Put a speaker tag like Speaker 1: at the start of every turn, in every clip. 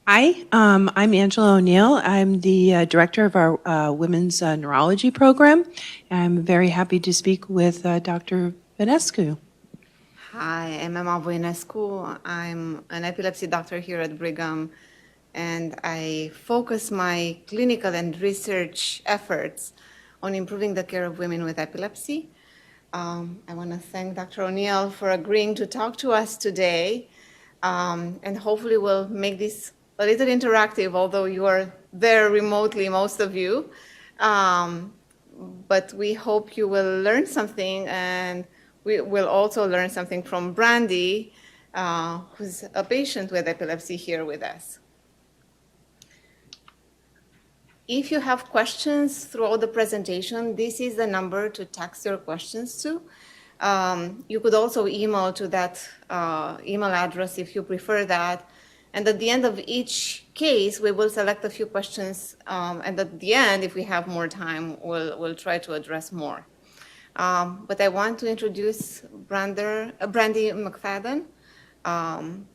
Speaker 1: Hi, I'm Angela O'Neill. I'm the director of our women's neurology program. I'm very happy to speak with Dr. Vanescu.
Speaker 2: Hi, I'm Emma Voinescu. I'm an epilepsy doctor here at Brigham, and I focus my clinical and research efforts on improving the care of women with epilepsy. I want to thank Dr. O'Neill for agreeing to talk to us today, and hopefully we'll make this a little interactive, although you are there remotely, most of you. But we hope you will learn something, and we will also learn something from Brandy, who's a patient with epilepsy here with us. If you have questions throughout the presentation, this is the number to text your questions to. You could also email to that email address if you prefer that. And at the end of each case, we will select a few questions. And at the end, if we have more time, we'll try to address more. But I want to introduce Brandy McFadden. And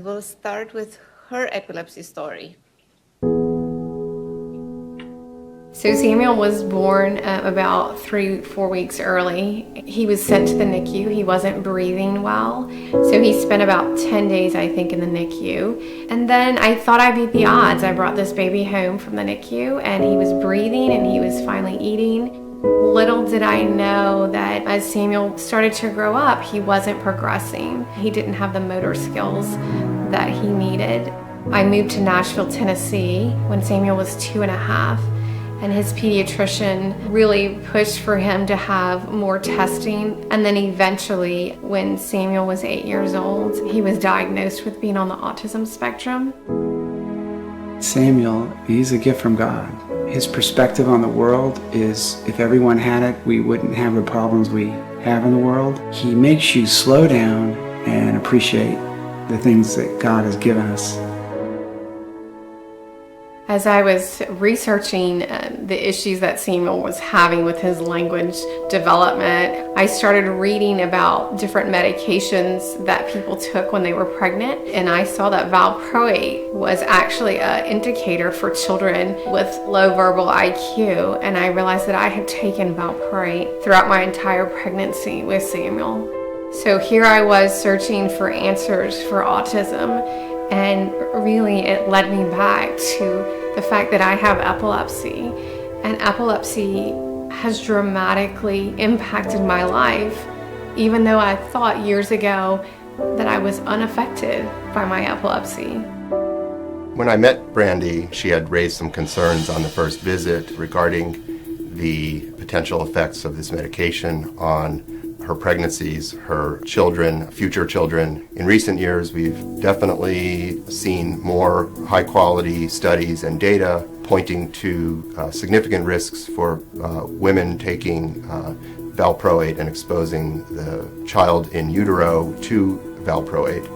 Speaker 2: we'll start with her epilepsy story.
Speaker 3: So Samuel was born about 3-4 weeks early. He was sent to the NICU. He wasn't breathing well. So he spent about 10 days, I think, in the NICU. And then I thought I beat the odds. I brought this baby home from the NICU, and he was breathing and he was finally eating. Little did I know that as Samuel started to grow up, he wasn't progressing. He didn't have the motor skills that he needed. I moved to Nashville, Tennessee when Samuel was 2.5. And his pediatrician really pushed for him to have more testing. And then eventually, when Samuel was 8 years old, he was diagnosed with being on the autism spectrum.
Speaker 4: Samuel, he's a gift from God. His perspective on the world is, if everyone had it, we wouldn't have the problems we have in the world. He makes you slow down and appreciate the things that God has given us.
Speaker 3: As I was researching the issues that Samuel was having with his language development, I started reading about different medications that people took when they were pregnant, and I saw that valproate was actually an indicator for children with low verbal IQ, and I realized that I had taken valproate throughout my entire pregnancy with Samuel. So here I was searching for answers for autism. And really, it led me back to the fact that I have epilepsy. And epilepsy has dramatically impacted my life, even though I thought years ago that I was unaffected by my epilepsy.
Speaker 5: When I met Brandy, she had raised some concerns on the first visit regarding the potential effects of this medication on her pregnancies, her children, future children. In recent years, we've definitely seen more high-quality studies and data pointing to significant risks for women taking valproate and exposing the child in utero to valproate.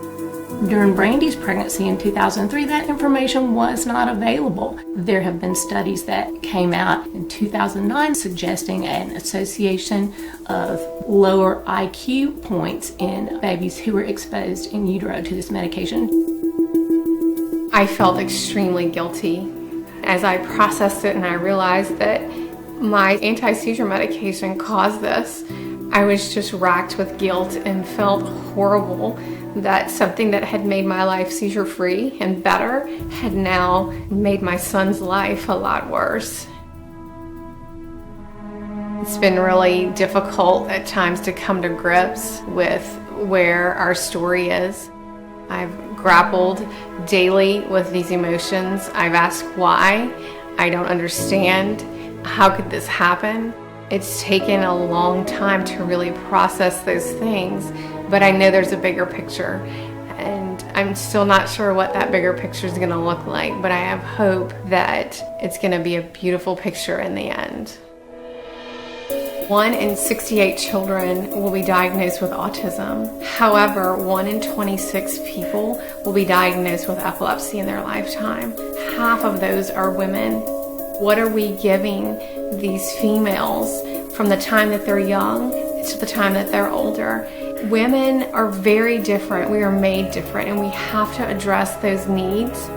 Speaker 6: During Brandy's pregnancy in 2003, that information was not available. There have been studies that came out in 2009 suggesting an association of lower IQ points in babies who were exposed in utero to this medication.
Speaker 3: I felt extremely guilty as I processed it, and I realized that my anti-seizure medication caused this. I was just racked with guilt and felt horrible that something that had made my life seizure-free and better had now made my son's life a lot worse. It's been really difficult at times to come to grips with where our story is. I've grappled daily with these emotions. I've asked why. I don't understand. How could this happen? It's taken a long time to really process those things, but I know there's a bigger picture, and I'm still not sure what that bigger picture is going to look like, but I have hope that it's going to be a beautiful picture in the end. 1 in 68 children will be diagnosed with autism. However, 1 in 26 people will be diagnosed with epilepsy in their lifetime. Half of those are women. What are we giving these females from the time that they're young to the time that they're older? Women are very different. We are made different, and we have to address those needs.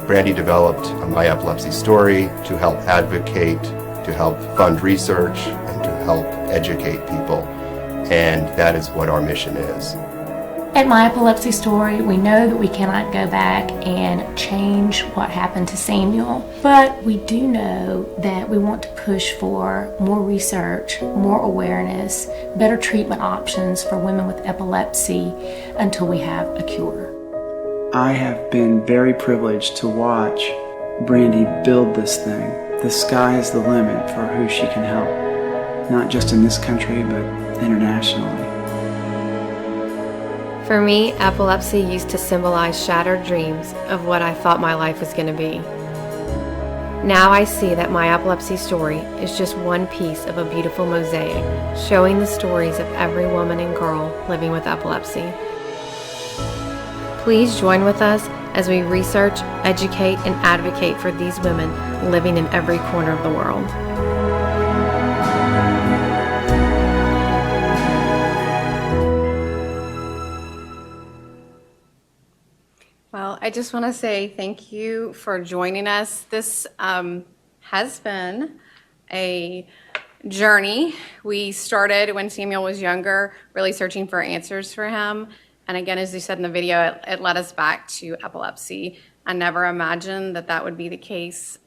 Speaker 5: Brandy developed a My Epilepsy Story to help advocate, to help fund research, and to help educate people. And that is what our mission is.
Speaker 6: At My Epilepsy Story, we know that we cannot go back and change what happened to Samuel, but we do know that we want to push for more research, more awareness, better treatment options for women with epilepsy until we have a cure.
Speaker 4: I have been very privileged to watch Brandy build this thing. The sky is the limit for who she can help, not just in this country, but internationally.
Speaker 3: For me, epilepsy used to symbolize shattered dreams of what I thought my life was going to be. Now I see that My Epilepsy Story is just one piece of a beautiful mosaic showing the stories of every woman and girl living with epilepsy. Please join with us as we research, educate, and advocate for these women living in every corner of the world. Well, I just want to say thank you for joining us. This has been a journey. We started when Samuel was younger, really searching for answers for him. And again, as you said in the video, it led us back to epilepsy. I never imagined that that would be the case.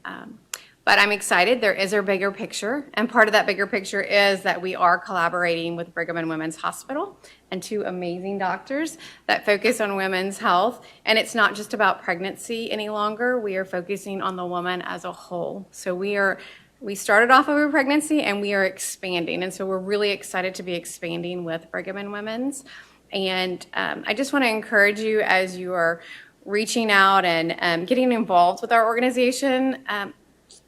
Speaker 3: But I'm excited. There is a bigger picture. And part of that bigger picture is that we are collaborating with Brigham and Women's Hospital and two amazing doctors that focus on women's health. And it's not just about pregnancy any longer. We are focusing on the woman as a whole. So we started off of a pregnancy and we are expanding. And so we're really excited to be expanding with Brigham and Women's. And I just want to encourage you as you are reaching out and getting involved with our organization,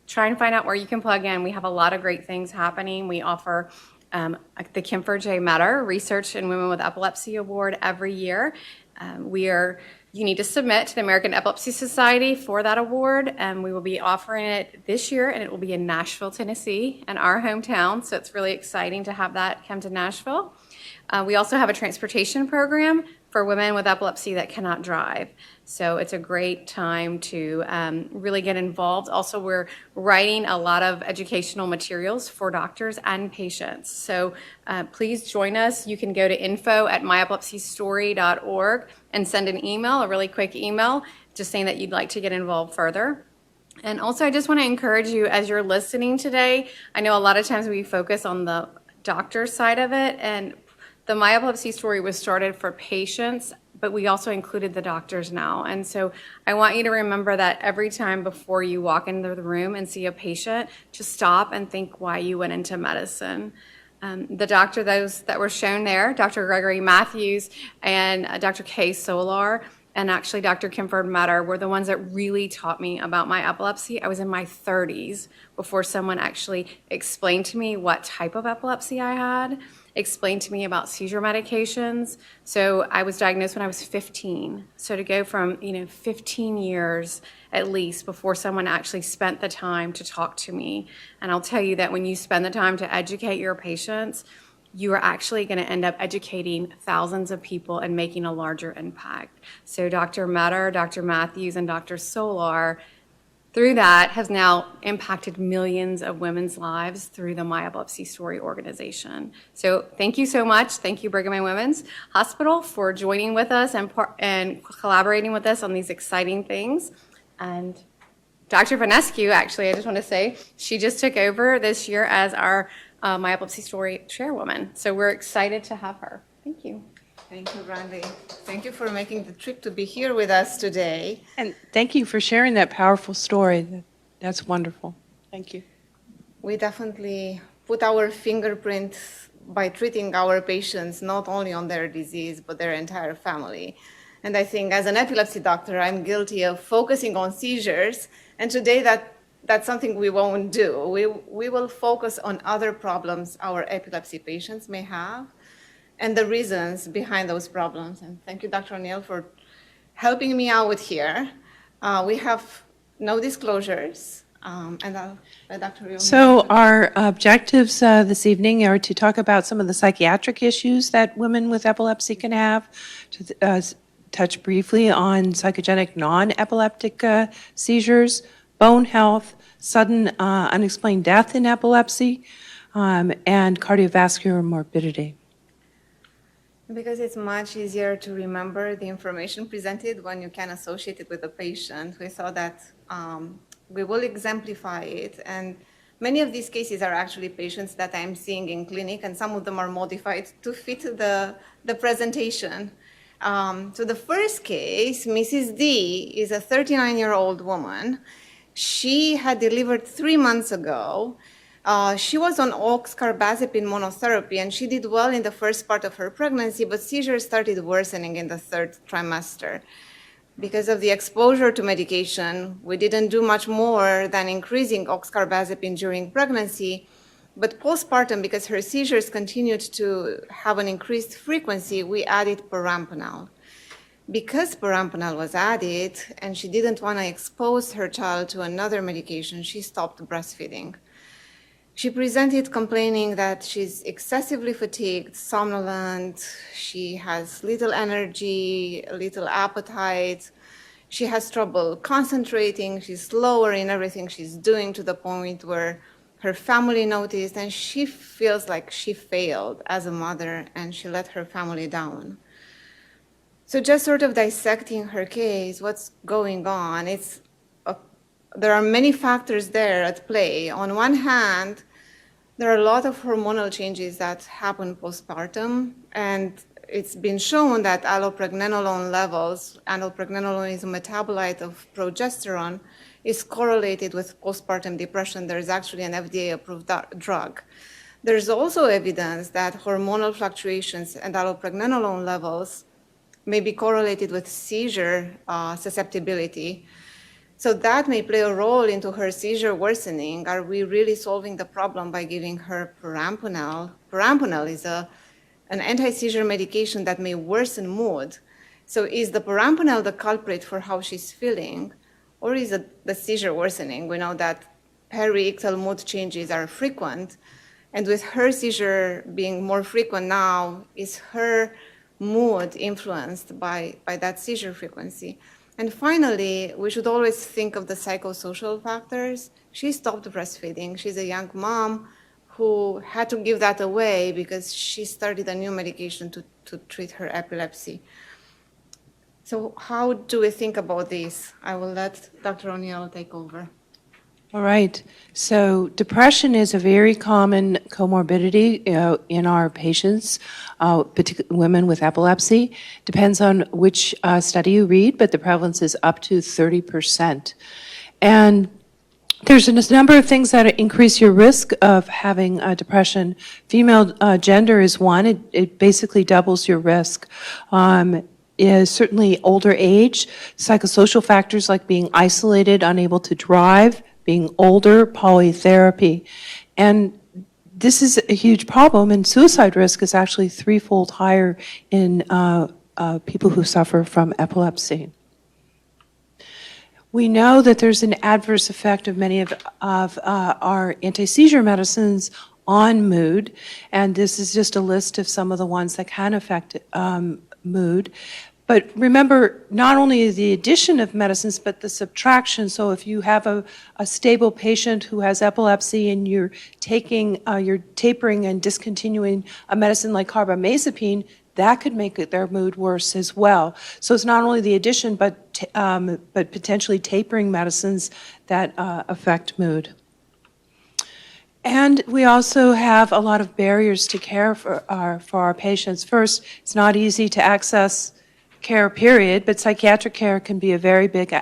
Speaker 3: try and find out where you can plug in. We have a lot of great things happening. We offer the Kemper J. Metter Research in Women with Epilepsy Award every year. You need to submit to the American Epilepsy Society for that award, and we will be offering it this year, and it will be in Nashville, Tennessee, in our hometown, so it's really exciting to have that come to Nashville. We also have a transportation program for women with epilepsy that cannot drive. So it's a great time to really get involved. Also, we're writing a lot of educational materials for doctors and patients. So please join us. You can go to info@myepilepsystory.org and send an email, a really quick email, just saying that you'd like to get involved further. And also, I just want to encourage you as you're listening today, I know a lot of times we focus on the doctor side of it, and the My Epilepsy Story was started for patients, but we also included the doctors now. And so I want you to remember that every time before you walk into the room and see a patient, just stop and think why you went into medicine. The doctor, those that were shown there, Dr. Gregory Matthews and Dr. Kay Solar, and actually Dr. Kemper Metter were the ones that really taught me about my epilepsy. I was in my 30s before someone actually explained to me what type of epilepsy I had, explained to me about seizure medications. So I was diagnosed when I was 15. So to go from 15 years at least before someone actually spent the time to talk to me. And I'll tell you that when you spend the time to educate your patients, you are actually going to end up educating thousands of people and making a larger impact. So Dr. Metter, Dr. Matthews, and Dr. Solar, through that, has now impacted millions of women's lives through the My Epilepsy Story organization. So thank you so much. Thank you, Brigham and Women's Hospital, for joining with us and collaborating with us on these exciting things. And Dr. Vanescu, actually, I just want to say, she just took over this year as our My Epilepsy Story chairwoman. So we're excited to have her. Thank you.
Speaker 2: Thank you, Brandy. Thank you for making the trip to be here with us today.
Speaker 1: And thank you for sharing that powerful story. That's wonderful. Thank you.
Speaker 2: We definitely put our fingerprints by treating our patients not only on their disease, but their entire family. And I think as an epilepsy doctor, I'm guilty of focusing on seizures. And today that's something we won't do. We will focus on other problems our epilepsy patients may have and the reasons behind those problems. And thank you, Dr. O'Neill, for helping me out here. We have no disclosures. And I'll let Dr. O'Neill.
Speaker 1: So our objectives this evening are to talk about some of the psychiatric issues that women with epilepsy can have, to touch briefly on psychogenic non-epileptic seizures, bone health, sudden unexplained death in epilepsy, and cardiovascular morbidity.
Speaker 2: Because it's much easier to remember the information presented when you can associate it with the patient, we thought that we will exemplify it. And many of these cases are actually patients that I'm seeing in clinic, and some of them are modified to fit the presentation. So the first case, Mrs. D, is a 39-year-old woman. She had delivered 3 months ago. She was on oxcarbazepine monotherapy, and she did well in the first part of her pregnancy, but seizures started worsening in the third trimester. Because of the exposure to medication, we didn't do much more than increasing oxcarbazepine during pregnancy, but postpartum, because her seizures continued to have an increased frequency, we added perampanel. Because perampanel was added, and she didn't want to expose her child to another medication, she stopped breastfeeding. She presented complaining that she's excessively fatigued, somnolent, she has little energy, little appetite, she has trouble concentrating, she's slower in everything she's doing to the point where her family noticed, and she feels like she failed as a mother and she let her family down. So just sort of dissecting her case, what's going on, there are many factors there at play. On one hand, there are a lot of hormonal changes that happen postpartum, and it's been shown that allopregnanolone levels, allopregnanolone is a metabolite of progesterone, is correlated with postpartum depression. There's actually an FDA-approved drug. There's also evidence that hormonal fluctuations and allopregnanolone levels may be correlated with seizure susceptibility. So that may play a role into her seizure worsening. Are we really solving the problem by giving her perampanel? Perampanel is an anti-seizure medication that may worsen mood. So is the perampanel the culprit for how she's feeling, or is it the seizure worsening? We know that periictal mood changes are frequent, and with her seizure being more frequent now, is her mood influenced by that seizure frequency? And finally, we should always think of the psychosocial factors. She stopped breastfeeding. She's a young mom who had to give that away because she started a new medication to treat her epilepsy. So how do we think about this? I will let Dr. O'Neill take over.
Speaker 1: All right. So depression is a very common comorbidity in our patients, particularly women with epilepsy. Depends on which study you read, but the prevalence is up to 30%. And there's a number of things that increase your risk of having depression. Female gender is one. It basically doubles your risk. Is certainly older age, psychosocial factors like being isolated, unable to drive, being older, polytherapy. And this is a huge problem, and suicide risk is actually threefold higher in people who suffer from epilepsy. We know that there's an adverse effect of many of our anti-seizure medicines on mood, and this is just a list of some of the ones that can affect mood. But remember, not only the addition of medicines, but the subtraction. So if you have a stable patient who has epilepsy and you're tapering and discontinuing a medicine like carbamazepine, that could make their mood worse as well. So it's not only the addition, but potentially tapering medicines that affect mood. And we also have a lot of barriers to care for our patients. First, it's not easy to access care, period, but psychiatric care can be a very big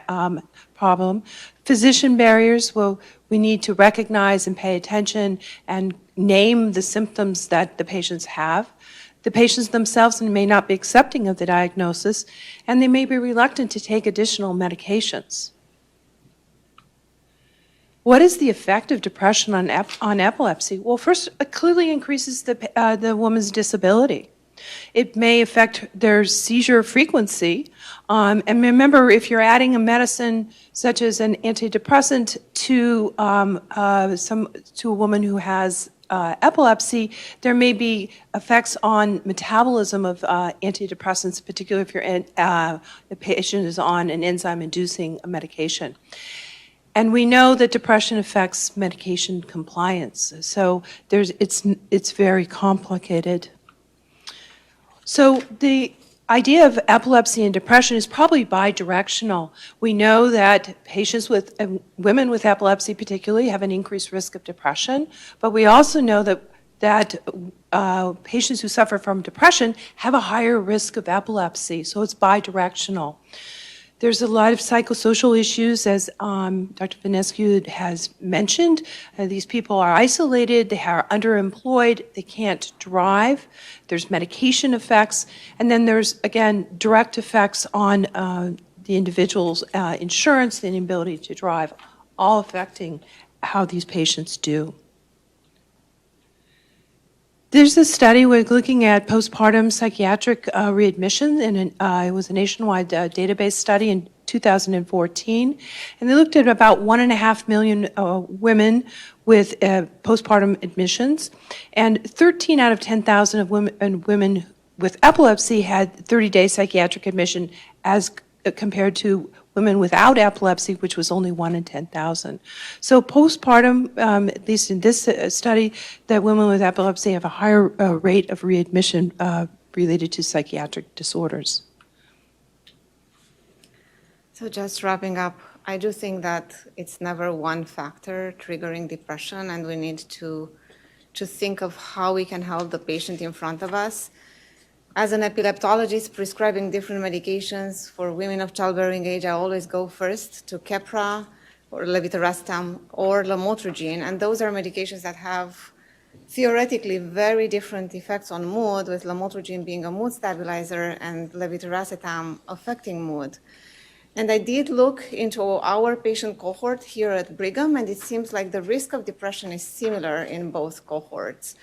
Speaker 1: problem. Physician barriers, well, we need to recognize and pay attention and name the symptoms that the patients have. The patients themselves may not be accepting of the diagnosis, and they may be reluctant to take additional medications. What is the effect of depression on epilepsy? Well, first, it clearly increases the woman's disability. It may affect their seizure frequency. And remember, if you're adding a medicine such as an antidepressant to to a woman who has epilepsy, there may be effects on metabolism of antidepressants, particularly if the patient is on an enzyme-inducing medication. And we know that depression affects medication compliance, so it's very complicated. So the idea of epilepsy and depression is probably bidirectional. We know that patients with women with epilepsy particularly have an increased risk of depression, but we also know that patients who suffer from depression have a higher risk of epilepsy, so it's bidirectional. There's a lot of psychosocial issues, as Dr. Vanescu has mentioned. These people are isolated, they are underemployed, they can't drive. There's medication effects, and then there's, again, direct effects on the individual's insurance, the inability to drive, all affecting how these patients do. There's a study we're looking at postpartum psychiatric readmission, and it was a nationwide database study in 2014, and they looked at about 1.5 million women with postpartum admissions, and 13 out of 10,000 of women with epilepsy had 30-day psychiatric admission as compared to women without epilepsy, which was only 1 in 10,000. So postpartum, at least in this study, that women with epilepsy have a higher rate of readmission related to psychiatric disorders.
Speaker 2: So just wrapping up, I do think that it's never one factor triggering depression, and we need to think of how we can help the patient in front of us. As an epileptologist prescribing different medications for women of childbearing age, I always go first to Keppra or levetiracetam or lamotrigine, and those are medications that have theoretically very different effects on mood, with lamotrigine being a mood stabilizer and levetiracetam affecting mood. And I did look into our patient cohort here at Brigham, and it seems like the risk of depression is similar in both cohorts.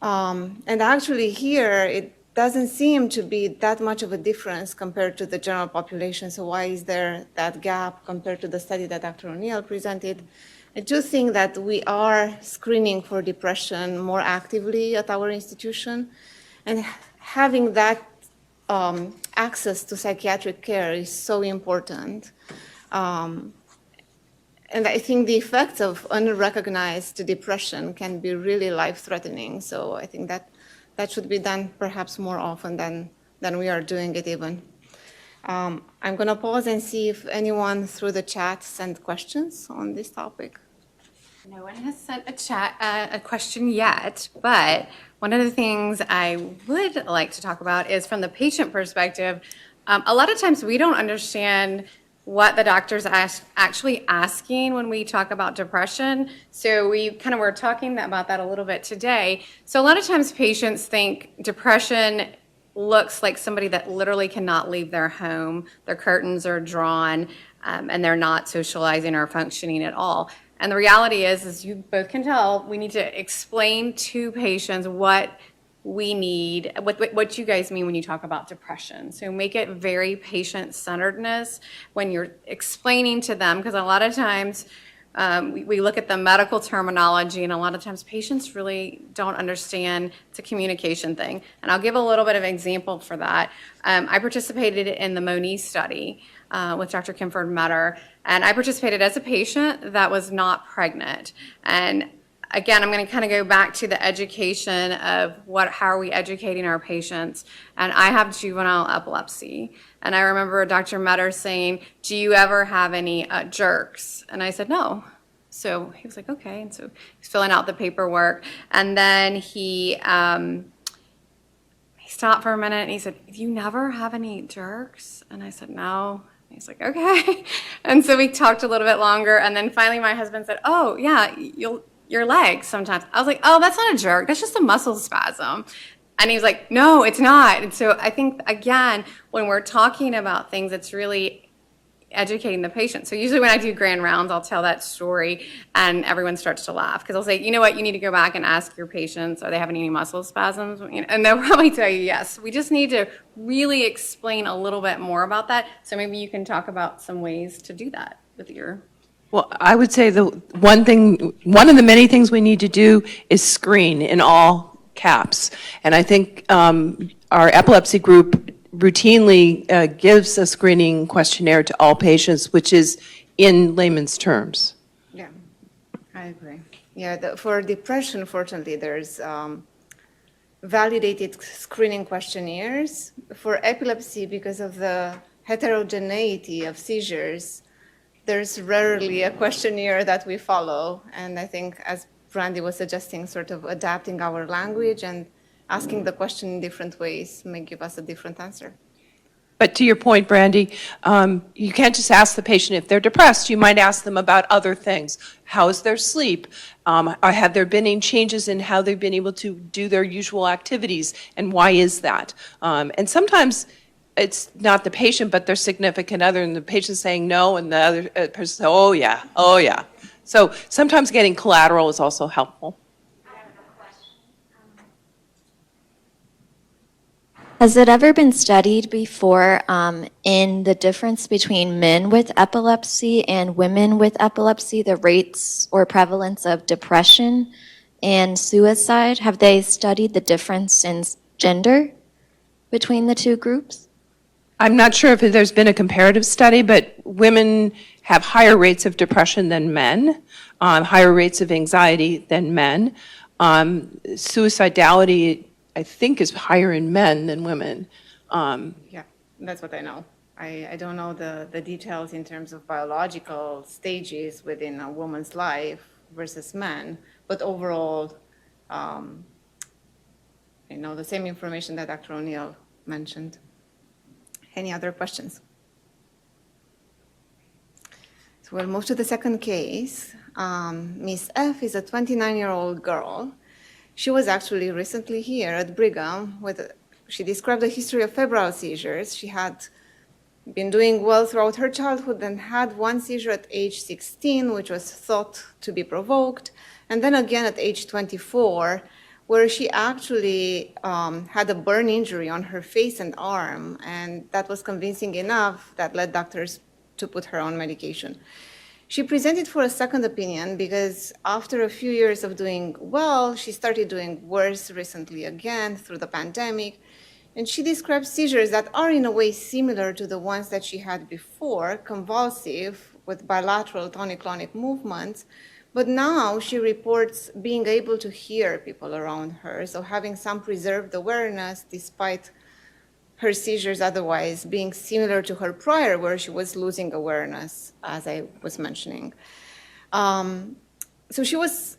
Speaker 2: And actually here, it doesn't seem to be that much of a difference compared to the general population. So why is there that gap compared to the study that Dr. O'Neill presented? I do think that we are screening for depression more actively at our institution, and having that access to psychiatric care is so important. And I think the effects of unrecognized depression can be really life-threatening. So I think that should be done perhaps more often than we are doing it even. I'm going to pause and see if anyone through the chat sent questions on this topic.
Speaker 3: No one has sent a question yet, but one of the things I would like to talk about is from the patient perspective. A lot of times we don't understand what the doctor's actually asking when we talk about depression. So we kind of were talking about that a little bit today. So a lot of times patients think depression looks like somebody that literally cannot leave their home, their curtains are drawn, and they're not socializing or functioning at all. And the reality is, as you both can tell, we need to explain to patients what we need, what you guys mean when you talk about depression. So make it very patient-centeredness when you're explaining to them, because a lot of times we look at the medical terminology, and a lot of times patients really don't understand it's a communication thing. And I'll give a little bit of an example for that. I participated in the Moniz study with Dr. Kimford Metter, and I participated as a patient that was not pregnant. And again, I'm going to kind of go back to the education of how are we educating our patients. And I have juvenile epilepsy. And I remember Dr. Metter saying, do you ever have any jerks? And I said, no. So he was like, okay. And so he's filling out the paperwork. And then he stopped for a minute and he said, you never have any jerks? And I said, no. And he's like, okay. And so we talked a little bit longer. And then finally my husband said, oh, yeah, your legs sometimes. I was like, oh, that's not a jerk. That's just a muscle spasm. And he was like, no, it's not. And so I think, again, when we're talking about things, it's really educating the patient. So usually when I do grand rounds, I'll tell that story and everyone starts to laugh because I'll say, you know what, you need to go back and ask your patients, are they having any muscle spasms? And they'll probably tell you yes. We just need to really explain a little bit more about that. So maybe you can talk about some ways to do that with your...
Speaker 1: Well, I would say the one of the many things we need to do is screen in all caps. And I think our epilepsy group routinely gives a screening questionnaire to all patients, which is in layman's terms.
Speaker 2: Yeah, I agree. Yeah, for depression, fortunately, there's validated screening questionnaires. For epilepsy, because of the heterogeneity of seizures, there's rarely a questionnaire that we follow. And I think, as Brandy was suggesting, sort of adapting our language and asking the question in different ways may give us a different answer.
Speaker 1: But to your point, Brandy, you can't just ask the patient if they're depressed. You might ask them about other things. How is their sleep? Have there been any changes in how they've been able to do their usual activities, and why is that? And sometimes it's not the patient, but their significant other, and the patient saying no, and the other person saying, oh yeah, oh yeah. So sometimes getting collateral is also helpful.
Speaker 7: Has it ever been studied before in the difference between men with epilepsy and women with epilepsy, the rates or prevalence of depression and suicide? Have they studied the difference in gender between the two groups?
Speaker 1: I'm not sure if there's been a comparative study, but women have higher rates of depression than men, higher rates of anxiety than men. Suicidality, I think, is higher in men than women.
Speaker 2: Yeah, that's what I know. I don't know the details in terms of biological stages within a woman's life versus men, but overall, I know the same information that Dr. O'Neill mentioned. Any other questions? So we'll move to the second case. Miss F is a 29-year-old girl. She was actually recently here at Brigham. She described a history of febrile seizures. She had been doing well throughout her childhood and had one seizure at age 16, which was thought to be provoked, and then again at age 24, where she actually had a burn injury on her face and arm, and that was convincing enough that led doctors to put her on medication. She presented for a second opinion because after a few years of doing well, she started doing worse recently again through the pandemic, and she described seizures that are in a way similar to the ones that she had before, convulsive with bilateral tonic-clonic movements. But now she reports being able to hear people around her, so having some preserved awareness despite her seizures otherwise being similar to her prior, where she was losing awareness, as I was mentioning. So she was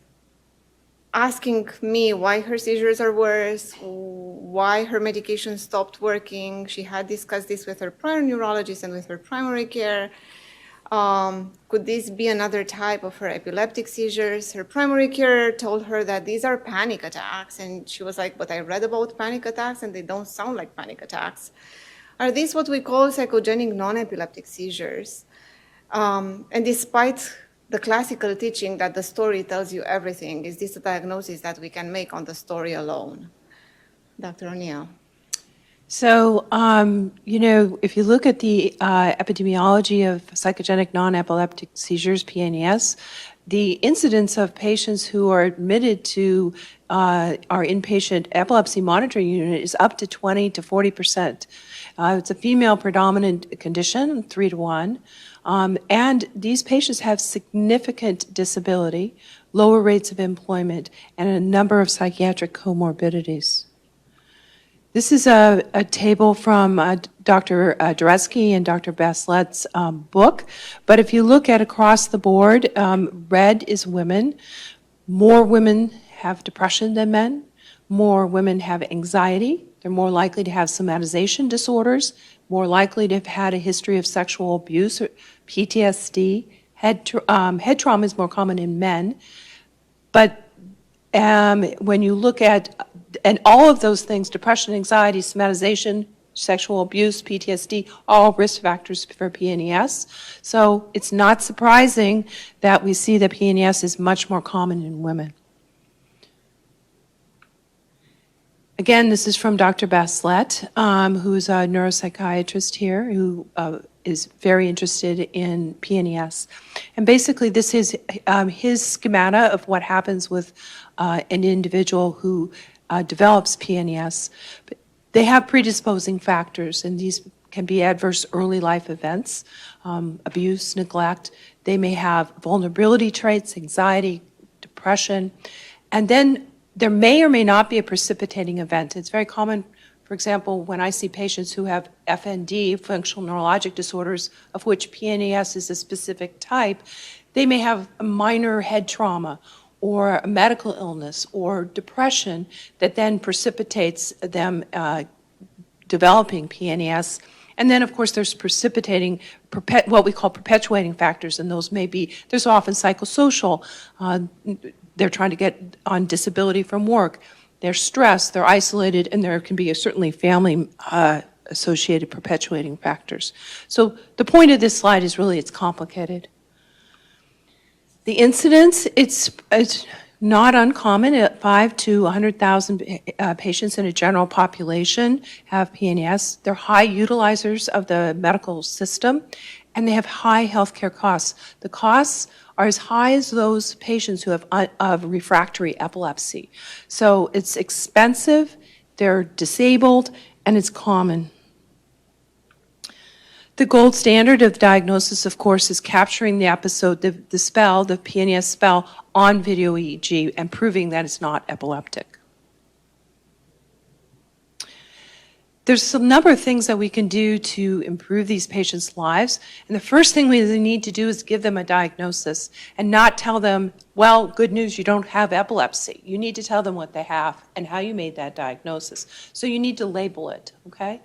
Speaker 2: asking me why her seizures are worse, why her medication stopped working. She had discussed this with her prior neurologist and with her primary care. Could this be another type of her epileptic seizures? Her primary care told her that these are panic attacks, and she was like, but I read about panic attacks and they don't sound like panic attacks. Are these what we call psychogenic non-epileptic seizures? And despite the classical teaching that the story tells you everything, is this a diagnosis that we can make on the story alone? Dr. O'Neill.
Speaker 1: So, if you look at the epidemiology of psychogenic non-epileptic seizures, PNES, the incidence of patients who are admitted to our inpatient epilepsy monitoring unit is up to 20 to 40%. It's a female predominant condition, 3 to 1. And these patients have significant disability, lower rates of employment, and a number of psychiatric comorbidities. This is a table from Dr. Dresky and Dr. Baslet's book, but if you look at across the board, red is women. More women have depression than men. More women have anxiety. They're more likely to have somatization disorders, more likely to have had a history of sexual abuse or PTSD. Head trauma is more common in men, but when you look at, and all of those things, depression, anxiety, somatization, sexual abuse, PTSD, all risk factors for PNES. So it's not surprising that we see that PNES is much more common in women. Again, this is from Dr. Baslett, who's a neuropsychiatrist here, who is very interested in PNES. And basically, this is his schemata of what happens with an individual who develops PNES. But they have predisposing factors, and these can be adverse early life events, abuse, neglect. They may have vulnerability traits, anxiety, depression, and then there may or may not be a precipitating event. It's very common, for example, when I see patients who have FND, functional neurologic disorders, of which PNES is a specific type, they may have a minor head trauma or a medical illness or depression that then precipitates them developing PNES. And then, of course, there's precipitating, what we call perpetuating factors, and those may be, there's often psychosocial. They're trying to get on disability from work. They're stressed, they're isolated, and there can be certainly family associated perpetuating factors. So the point of this slide is really it's complicated. The incidence, it's not uncommon. 5 to 100,000 patients in a general population have PNES. They're high utilizers of the medical system, and they have high healthcare costs. The costs are as high as those patients who have refractory epilepsy. So it's expensive, they're disabled, and it's common. The gold standard of diagnosis, of course, is capturing the episode, the spell, the PNES spell, on video EEG and proving that it's not epileptic. There's a number of things that we can do to improve these patients' lives. And the first thing we need to do is give them a diagnosis and not tell them, well, good news, you don't have epilepsy. You need to tell them what they have and how you made that diagnosis. So you need to label it, okay?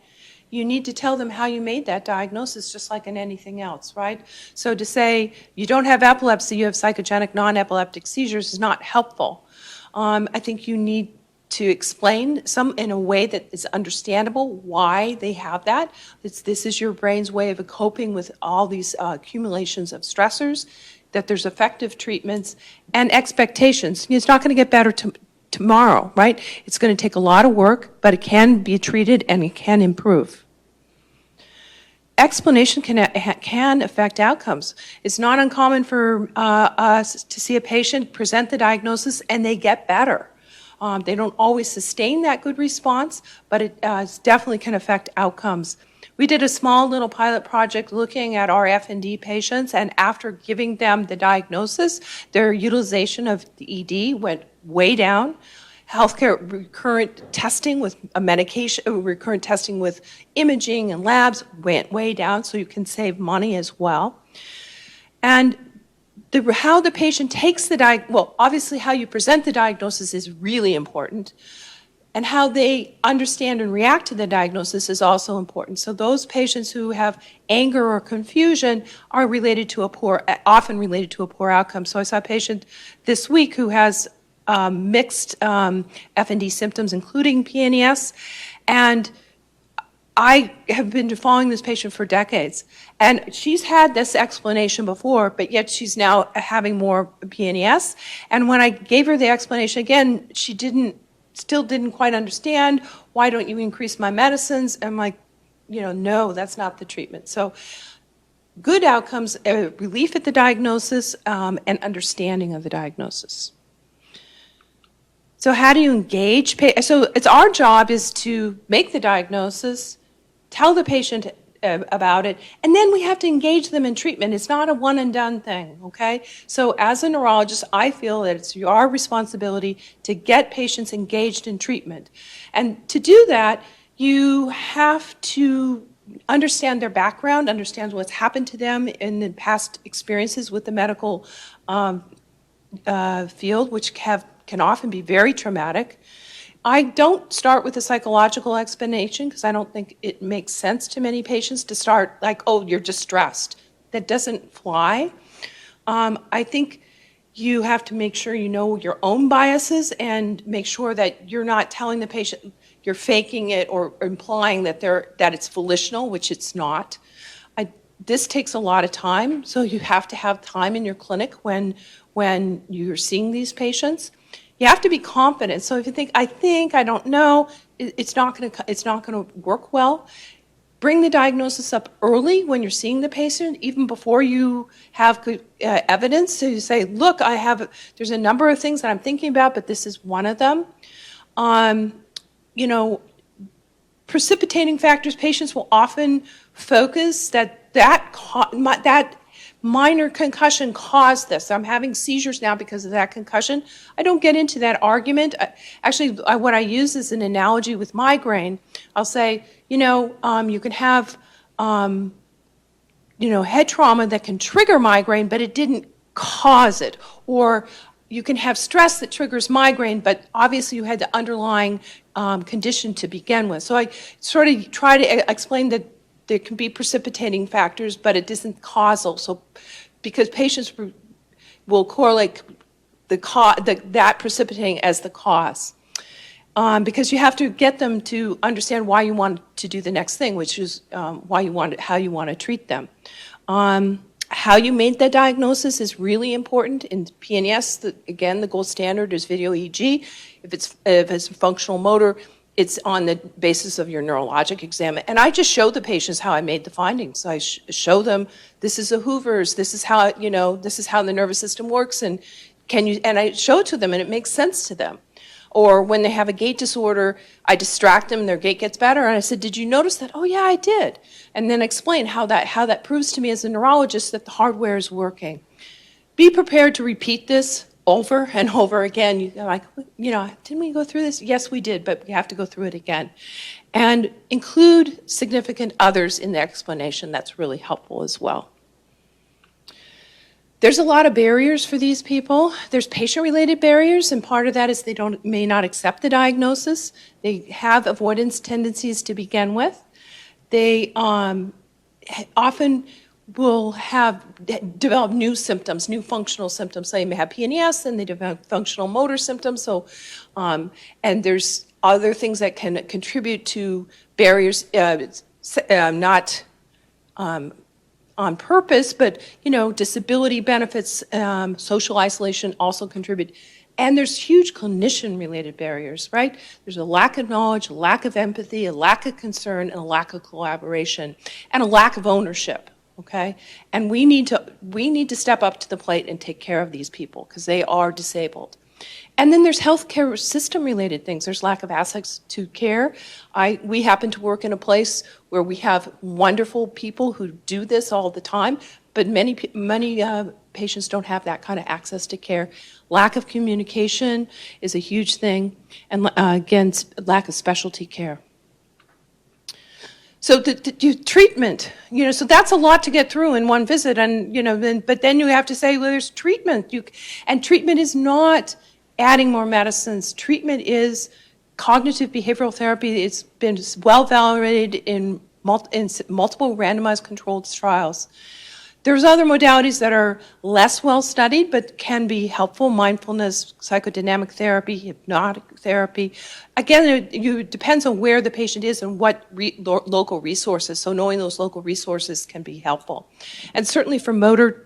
Speaker 1: You need to tell them how you made that diagnosis, just like in anything else, right? So to say you don't have epilepsy, you have psychogenic non-epileptic seizures is not helpful. I think you need to explain some in a way that is understandable why they have that. This is your brain's way of coping with all these accumulations of stressors, that there's effective treatments and expectations. It's not going to get better tomorrow, right? It's going to take a lot of work, but it can be treated and it can improve. Explanation can affect outcomes. It's not uncommon for us to see a patient present the diagnosis and they get better. They don't always sustain that good response, but it definitely can affect outcomes. We did a small little pilot project looking at our F&D patients, and after giving them the diagnosis, their utilization of the ED went way down. Healthcare recurrent testing with a medication, recurrent testing with imaging and labs went way down, so you can save money as well. And how the patient takes the well, obviously how you present the diagnosis is really important, and how they understand and react to the diagnosis is also important. So those patients who have anger or confusion are related to often related to a poor outcome. So I saw a patient this week who has mixed F&D symptoms, including PNES, and I have been following this patient for decades, and she's had this explanation before, but yet she's now having more PNES. And when I gave her the explanation again, she still didn't quite understand. Why don't you increase my medicines? I'm like, no, that's not the treatment. So good outcomes, relief at the diagnosis, and understanding of the diagnosis. So how do you engage? So it's our job is to make the diagnosis, tell the patient about it, and then we have to engage them in treatment. It's not a one and done thing, okay? So as a neurologist, I feel that it's our responsibility to get patients engaged in treatment. And to do that, you have to understand their background, understand what's happened to them in the past experiences with the medical field, which can often be very traumatic. I don't start with a psychological explanation because I don't think it makes sense to many patients to start like, oh, you're distressed. That doesn't fly. I think you have to make sure you know your own biases and make sure that you're not telling the patient, you're faking it or implying that it's volitional, which it's not. This takes a lot of time, so you have to have time in your clinic when you're seeing these patients. You have to be confident. So if you think, I don't know, it's not going to work well. Bring the diagnosis up early when you're seeing the patient, even before you have good evidence. So you say, look, there's a number of things that I'm thinking about, but this is one of them. Precipitating factors, patients will often focus that minor concussion caused this. I'm having seizures now because of that concussion. I don't get into that argument. What I use is an analogy with migraine. I'll say, you can have, head trauma that can trigger migraine, but it didn't cause it. Or you can have stress that triggers migraine, but obviously you had the underlying condition to begin with. So I sort of try to explain that there can be precipitating factors, but it isn't causal. So, because patients will correlate that precipitating as the cause, because you have to get them to understand why you want to do the next thing, which is how you want to treat them. How you made that diagnosis is really important. In PNS, again, the gold standard is video EEG. If it's functional motor, it's on the basis of your neurologic exam. And I just show the patients how I made the findings. I show them, this is a Hoover's, this is how the nervous system works, and I show it to them, and it makes sense to them. Or when they have a gait disorder, I distract them, their gait gets better, and I said, did you notice that? Oh yeah, I did. And then explain how that proves to me as a neurologist that the hardware is working. Be prepared to repeat this over and over again. Didn't we go through this? Yes, we did, but we have to go through it again. And include significant others in the explanation. That's really helpful as well. There's a lot of barriers for these people. There's patient-related barriers, and part of that is they may not accept the diagnosis. They have avoidance tendencies to begin with. They often will develop new symptoms, new functional symptoms. They may have PNES, and they develop functional motor symptoms. So, and there's other things that can contribute to barriers, not on purpose, but disability benefits, social isolation also contribute. And there's huge clinician-related barriers, right? There's a lack of knowledge, a lack of empathy, a lack of concern, and a lack of collaboration, and a lack of ownership. Okay, and we need to step up to the plate and take care of these people because they are disabled. And then there's healthcare system-related things. There's lack of access to care. We happen to work in a place where we have wonderful people who do this all the time, but many patients don't have that kind of access to care. Lack of communication is a huge thing, and again, lack of specialty care. So the treatment, so that's a lot to get through in one visit, and but then you have to say, well, there's treatment, and treatment is not adding more medicines. Treatment is cognitive behavioral therapy. It's been well validated in multiple randomized controlled trials. There's other modalities that are less well studied but can be helpful: mindfulness, psychodynamic therapy, hypnotic therapy. Again, it depends on where the patient is and what local resources. So knowing those local resources can be helpful. And certainly for motor,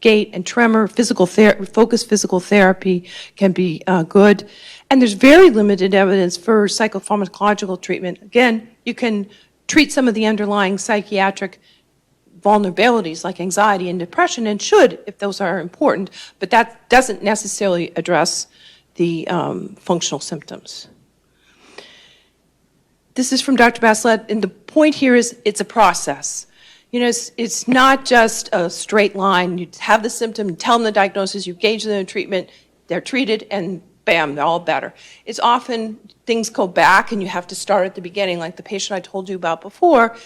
Speaker 1: gait and tremor, focused physical therapy can be good. And there's very limited evidence for psychopharmacological treatment. Again, you can treat some of the underlying psychiatric vulnerabilities like anxiety and depression, and should if those are important, but that doesn't necessarily address the functional symptoms. This is from Dr. Bachelet, and the point here is it's a process. It's not just a straight line. You have the symptom, you tell them the diagnosis, you gauge them in treatment, they're treated, and bam, they're all better. It's often things go back and you have to start at the beginning, like the patient I told you about before.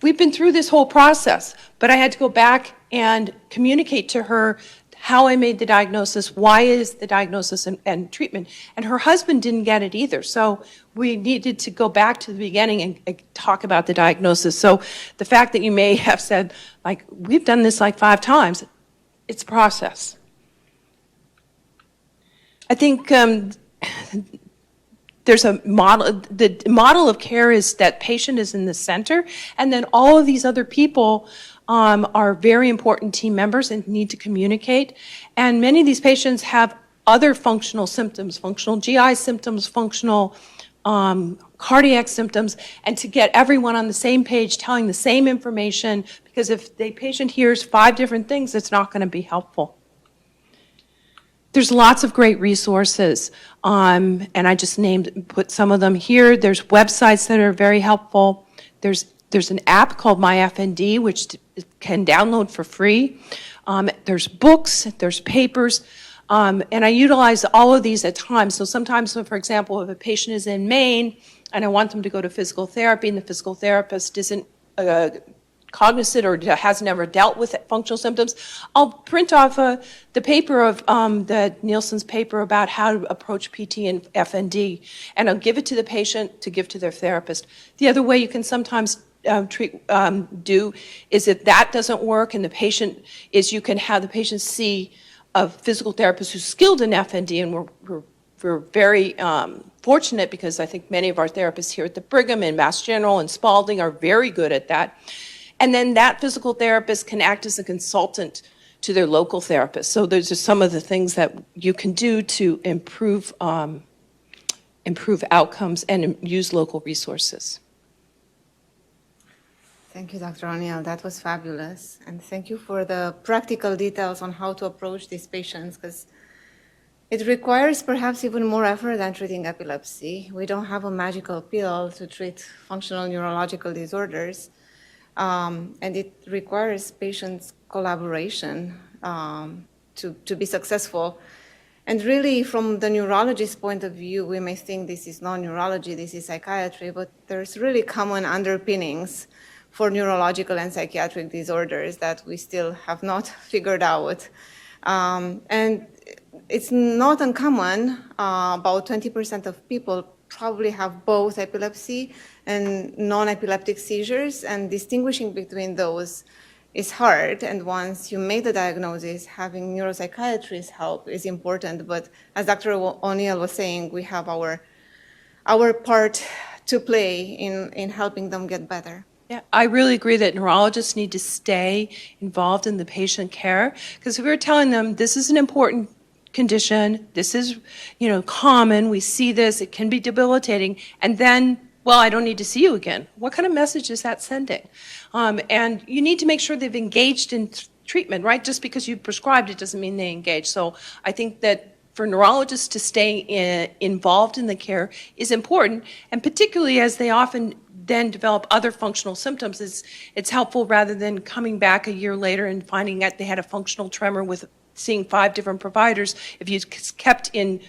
Speaker 1: We've been through this whole process, but I had to go back and communicate to her how I made the diagnosis, why is the diagnosis and treatment. And her husband didn't get it either. So we needed to go back to the beginning and talk about the diagnosis. So the fact that you may have said, like, we've done this like 5 times, it's a process. I think there's a model, the model of care is that patient is in the center, and then all of these other people are very important team members and need to communicate. And many of these patients have other functional symptoms, functional GI symptoms, functional cardiac symptoms, and to get everyone on the same page telling the same information, because if the patient hears 5 different things, it's not going to be helpful. There's lots of great resources, and I just put some of them here. There's websites that are very helpful. There's an app called MyFND, which can download for free. There's books, there's papers, and I utilize all of these at times. So sometimes, for example, if a patient is in Maine and I want them to go to physical therapy and the physical therapist isn't cognizant or has never dealt with functional symptoms, I'll print off the paper of the Nielsen's paper about how to approach PT and FND, and I'll give it to the patient to give to their therapist. The other way you can sometimes do is if that doesn't work and the patient is, you can have the patient see a physical therapist who's skilled in FND, and we're very fortunate because I think many of our therapists here at the Brigham and Mass General and Spalding are very good at that. And then that physical therapist can act as a consultant to their local therapist. So those are some of the things that you can do to improve outcomes and use local resources.
Speaker 2: Thank you, Dr. O'Neill. That was fabulous. And thank you for the practical details on how to approach these patients, because it requires perhaps even more effort than treating epilepsy. We don't have a magical pill to treat functional neurological disorders. And it requires patients' collaboration to be successful. And really, from the neurologist's point of view, we may think this is not neurology, this is psychiatry, but there's really common underpinnings for neurological and psychiatric disorders that we still have not figured out. And it's not uncommon, about 20% of people probably have both epilepsy and non-epileptic seizures, and distinguishing between those is hard. And once you make the diagnosis, having neuropsychiatrists help is important. But as Dr. O'Neill was saying, we have our part to play in helping them get better.
Speaker 1: Yeah, I really agree that neurologists need to stay involved in the patient care, because if we're telling them this is an important condition, this is, common, we see this, it can be debilitating, and then, well, I don't need to see you again. What kind of message is that sending? And you need to make sure they've engaged in treatment, right? Just because you prescribed it doesn't mean they engage. So I think that for neurologists to stay involved in the care is important, and particularly as they often then develop other functional symptoms, it's helpful rather than coming back a year later and finding out they had a functional tremor with seeing 5 different providers. If you kept in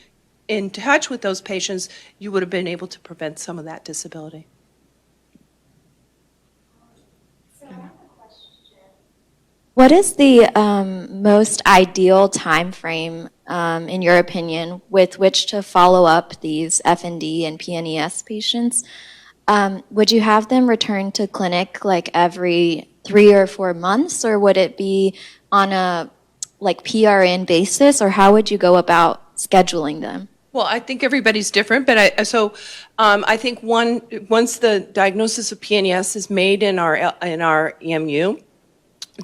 Speaker 1: touch with those patients, you would have been able to prevent some of that disability.
Speaker 7: What is the most ideal time frame, in your opinion, with which to follow up these FND and PNES patients? Would you have them return to clinic like every 3 or 4 months, or would it be on a PRN basis, or how would you go about scheduling them?
Speaker 1: Well, I think everybody's different, but I think once the diagnosis of PNES is made in our EMU,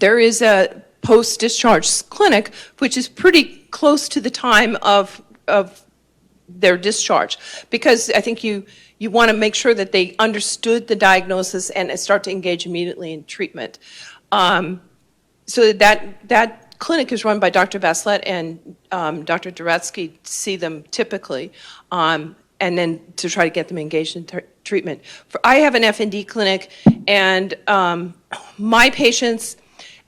Speaker 1: there is a post-discharge clinic, which is pretty close to the time of their discharge, because I think you want to make sure that they understood the diagnosis and start to engage immediately in treatment. So that clinic is run by Dr. Vaslet and Dr. Duretsky see them typically, and then to try to get them engaged in treatment. I have an FND clinic, and my patients,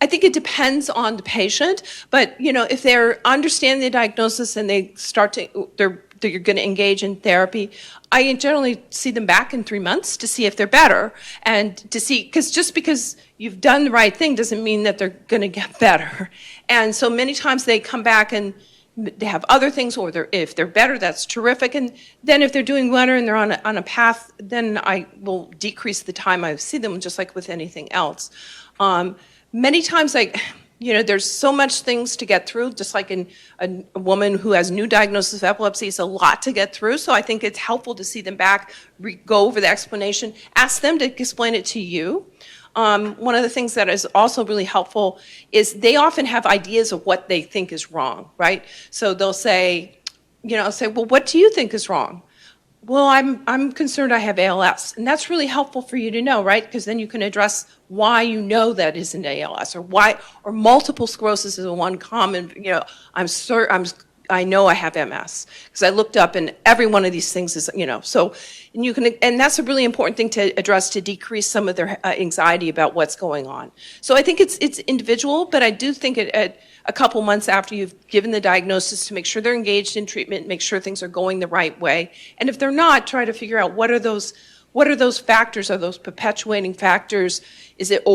Speaker 1: I think it depends on the patient, but if they're understanding the diagnosis and they start to, they're going to engage in therapy, I generally see them back in 3 months to see if they're better, and to see, because just because you've done the right thing doesn't mean that they're going to get better. And so many times they come back and they have other things, or if they're better, that's terrific. And then if they're doing better and they're on a path, then I will decrease the time I see them, just like with anything else. Many times, there's so much things to get through, just like a woman who has new diagnosis of epilepsy, it's a lot to get through. So I think it's helpful to see them back, go over the explanation, ask them to explain it to you. One of the things that is also really helpful is they often have ideas of what they think is wrong, right? So they'll say, well, what do you think is wrong? Well, I'm concerned I have ALS, and that's really helpful for you to know, right? Because then you can address why you know that isn't ALS, or multiple sclerosis is one common. I know I have MS because I looked up, and every one of these things is, so, and you can, and that's a really important thing to address to decrease some of their anxiety about what's going on. So I think it's individual, but I do think at a couple months after you've given the diagnosis to make sure they're engaged in treatment, make sure things are going the right way. And if they're not, try to figure out what are those factors, are those perpetuating factors? Is it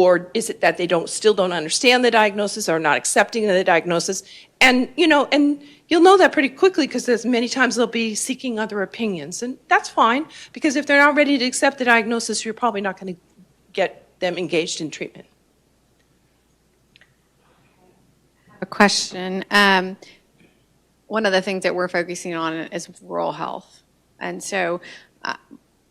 Speaker 1: that they still don't understand the diagnosis or not accepting the diagnosis? And, and you'll know that pretty quickly because there's many times they'll be seeking other opinions. And that's fine, because if they're not ready to accept the diagnosis, you're probably not going to get them engaged in treatment.
Speaker 3: A question. One of the things that we're focusing on is rural health. And so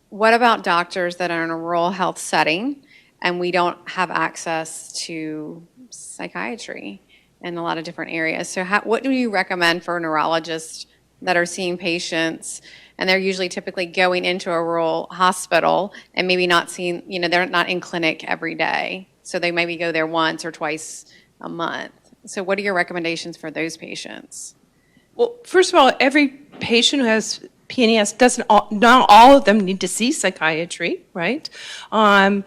Speaker 3: what about doctors that are in a rural health setting and we don't have access to psychiatry in a lot of different areas? So what do you recommend for neurologists that are seeing patients, and they're usually typically going into a rural hospital and maybe not seeing, they're not in clinic every day. So they maybe go there once or twice a month. So what are your recommendations for those patients?
Speaker 1: Well, first of all, every patient who has PNES not all of them need to see psychiatry, right? But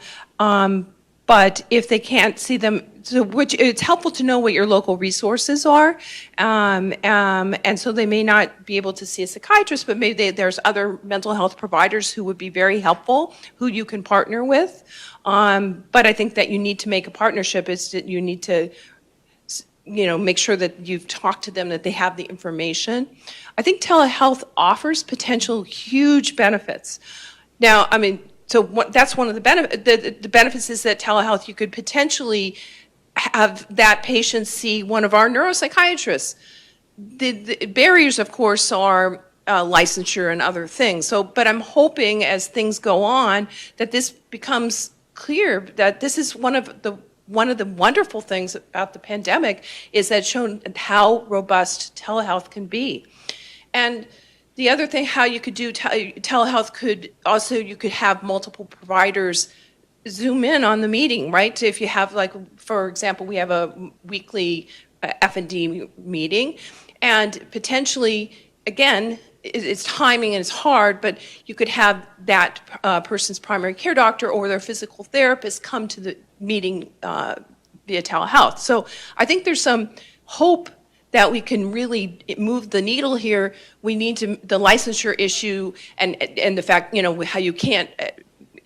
Speaker 1: if they can't see them, it's helpful to know what your local resources are, and so they may not be able to see a psychiatrist, but maybe there's other mental health providers who would be very helpful, who you can partner with. But I think that you need to make a partnership. Is that you need to make sure that you've talked to them, that they have the information. I think telehealth offers potential huge benefits. Now, that's one of the benefits. The benefits is that telehealth, you could potentially have that patient see one of our neuropsychiatrists. The barriers, of course, are licensure and other things. But I'm hoping as things go on that this becomes clear that this is one of the wonderful things about the pandemic is that it's shown how robust telehealth can be. And the other thing, how you could do telehealth you could have multiple providers zoom in on the meeting, right? If you have, for example, we have a weekly F&D meeting, and potentially, again, it's timing and it's hard, but you could have that person's primary care doctor or their physical therapist come to the meeting via telehealth. So I think there's some hope that we can really move the needle here. We need the licensure issue and the fact, how you can't,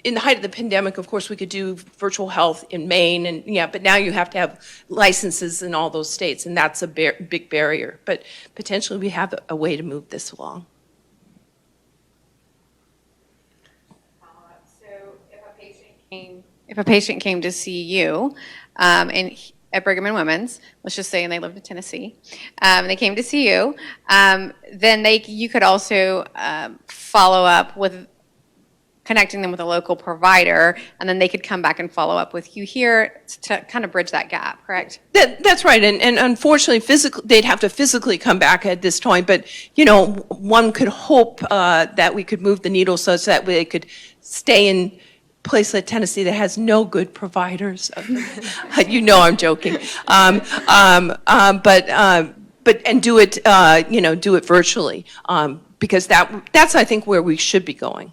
Speaker 1: in the height of the pandemic, of course, we could do virtual health in Maine, but now you have to have licenses in all those states, and that's a big barrier. But potentially we have a way to move this along.
Speaker 3: So if a patient came to see you, at Brigham and Women's, let's just say, and they lived in Tennessee, they came to see you, then you could also follow up with connecting them with a local provider, and then they could come back and follow up with you here to kind of bridge that gap, correct?
Speaker 1: That's right, and unfortunately, they'd have to physically come back at this point, but, one could hope that we could move the needle such that they could stay in place like Tennessee that has no good providers. I'm joking. But do it virtually, because that's I think where we should be going.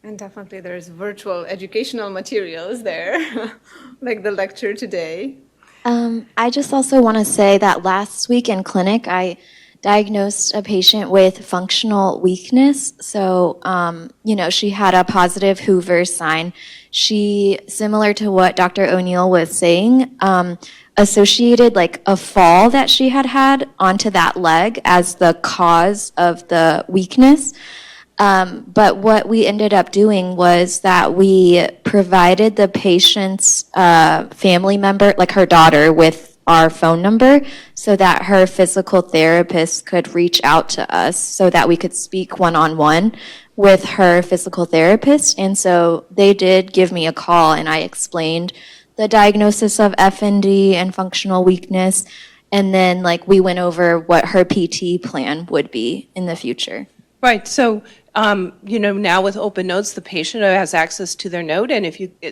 Speaker 2: And definitely there's virtual educational materials there, like the lecture today.
Speaker 7: I just also want to say that last week in clinic, I diagnosed a patient with functional weakness. So, she had a positive Hoover sign. She, similar to what Dr. O'Neill was saying, associated a fall that she had onto that leg as the cause of the weakness. But what we ended up doing was that we provided the patient's family member, like her daughter, with our phone number so that her physical therapist could reach out to us so that we could speak one-on-one with her physical therapist. And so they did give me a call, and I explained the diagnosis of FND and functional weakness. And then we went over what her PT plan would be in the future.
Speaker 1: Right. So, now with open notes, the patient has access to their note, and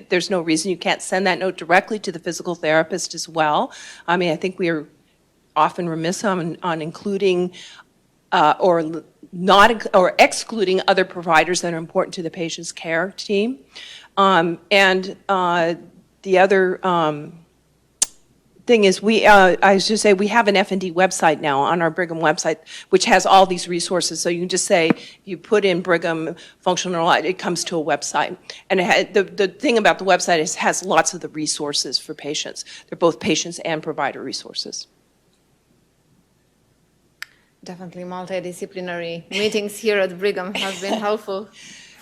Speaker 1: there's no reason you can't send that note directly to the physical therapist as well. I mean, I think we are often remiss on including or excluding other providers that are important to the patient's care team. The other thing is I should say we have an F&D website now on our Brigham website, which has all these resources. So you can just say, you put in Brigham functional neurology, it comes to a website. And the thing about the website is it has lots of the resources for patients. They're both patients and provider resources.
Speaker 2: Definitely multidisciplinary meetings here at Brigham have been helpful.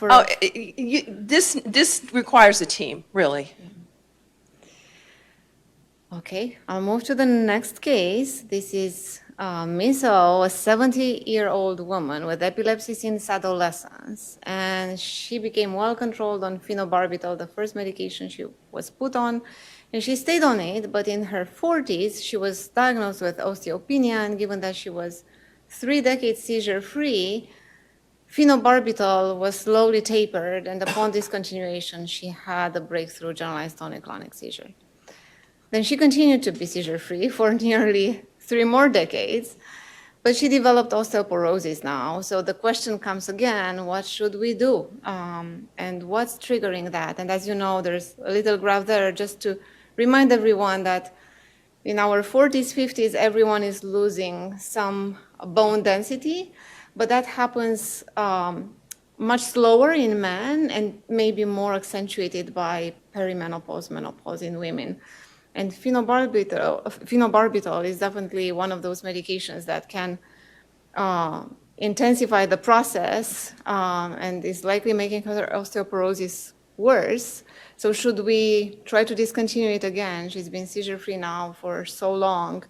Speaker 1: This requires a team, really.
Speaker 2: Okay, I'll move to the next case. This is Miss O, a 70-year-old woman with epilepsy since adolescence. And she became well controlled on phenobarbital, the first medication she was put on. And she stayed on it, but in her 40s, she was diagnosed with osteopenia. And given that she was 3 decades seizure-free, phenobarbital was slowly tapered. And upon discontinuation, she had a breakthrough generalized tonic-clonic seizure. Then she continued to be seizure-free for nearly 3 more decades, but she developed osteoporosis now. So the question comes again, what should we do? And what's triggering that? And as you know, there's a little graph there just to remind everyone that in our 40s, 50s, everyone is losing some bone density, but that happens much slower in men and maybe more accentuated by perimenopause, menopause in women. And phenobarbital is definitely one of those medications that can intensify the process and is likely making her osteoporosis worse. So should we try to discontinue it again? She's been seizure-free now for so long.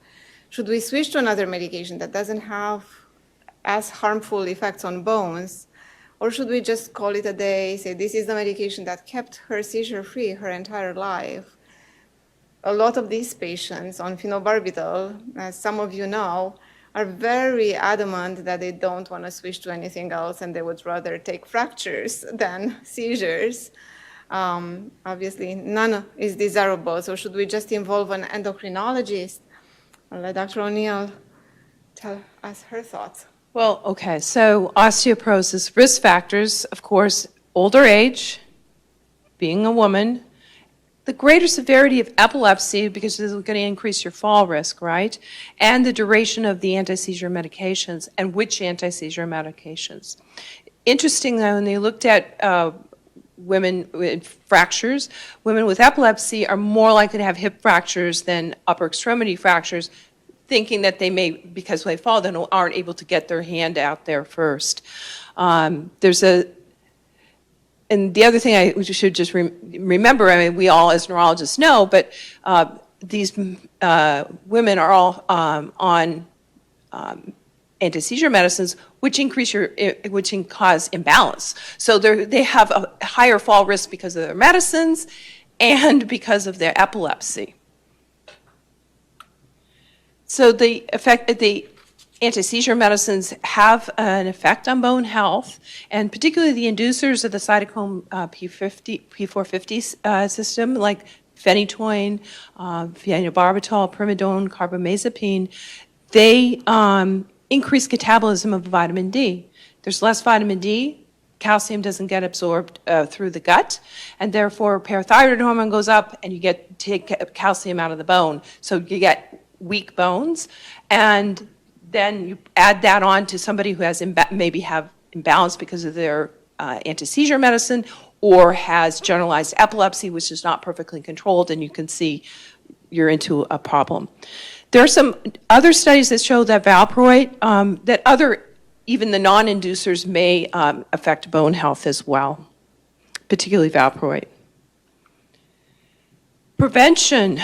Speaker 2: Should we switch to another medication that doesn't have as harmful effects on bones? Or should we just call it a day, say this is the medication that kept her seizure-free her entire life? A lot of these patients on phenobarbital, as some of you know, are very adamant that they don't want to switch to anything else and they would rather take fractures than seizures. Obviously, none is desirable, so should we just involve an endocrinologist? I'll let Dr. O'Neill tell us her thoughts.
Speaker 1: Well, okay, so osteoporosis risk factors, of course, older age, being a woman, the greater severity of epilepsy, because this is going to increase your fall risk, right? And the duration of the anti-seizure medications and which anti-seizure medications. Interesting, though, when they looked at women with fractures, women with epilepsy are more likely to have hip fractures than upper extremity fractures, thinking that they may, because they fall, then aren't able to get their hand out there first. And the other thing I should just remember, I mean, we all as neurologists know, but these women are all on anti-seizure medicines, which can cause imbalance. So they have a higher fall risk because of their medicines and because of their epilepsy. So the anti-seizure medicines have an effect on bone health, and particularly the inducers of the cytochrome P450 system, like phenytoin, phenobarbital, primidone, carbamazepine, they increase catabolism of vitamin D. There's less vitamin D, calcium doesn't get absorbed through the gut, and therefore parathyroid hormone goes up, and you take calcium out of the bone. So you get weak bones, and then you add that on to somebody who has maybe have imbalance because of their anti-seizure medicine or has generalized epilepsy, which is not perfectly controlled, and you can see you're into a problem. There are some other studies that show that valproate, that other even the non-inducers may affect bone health as well, particularly valproate. Prevention,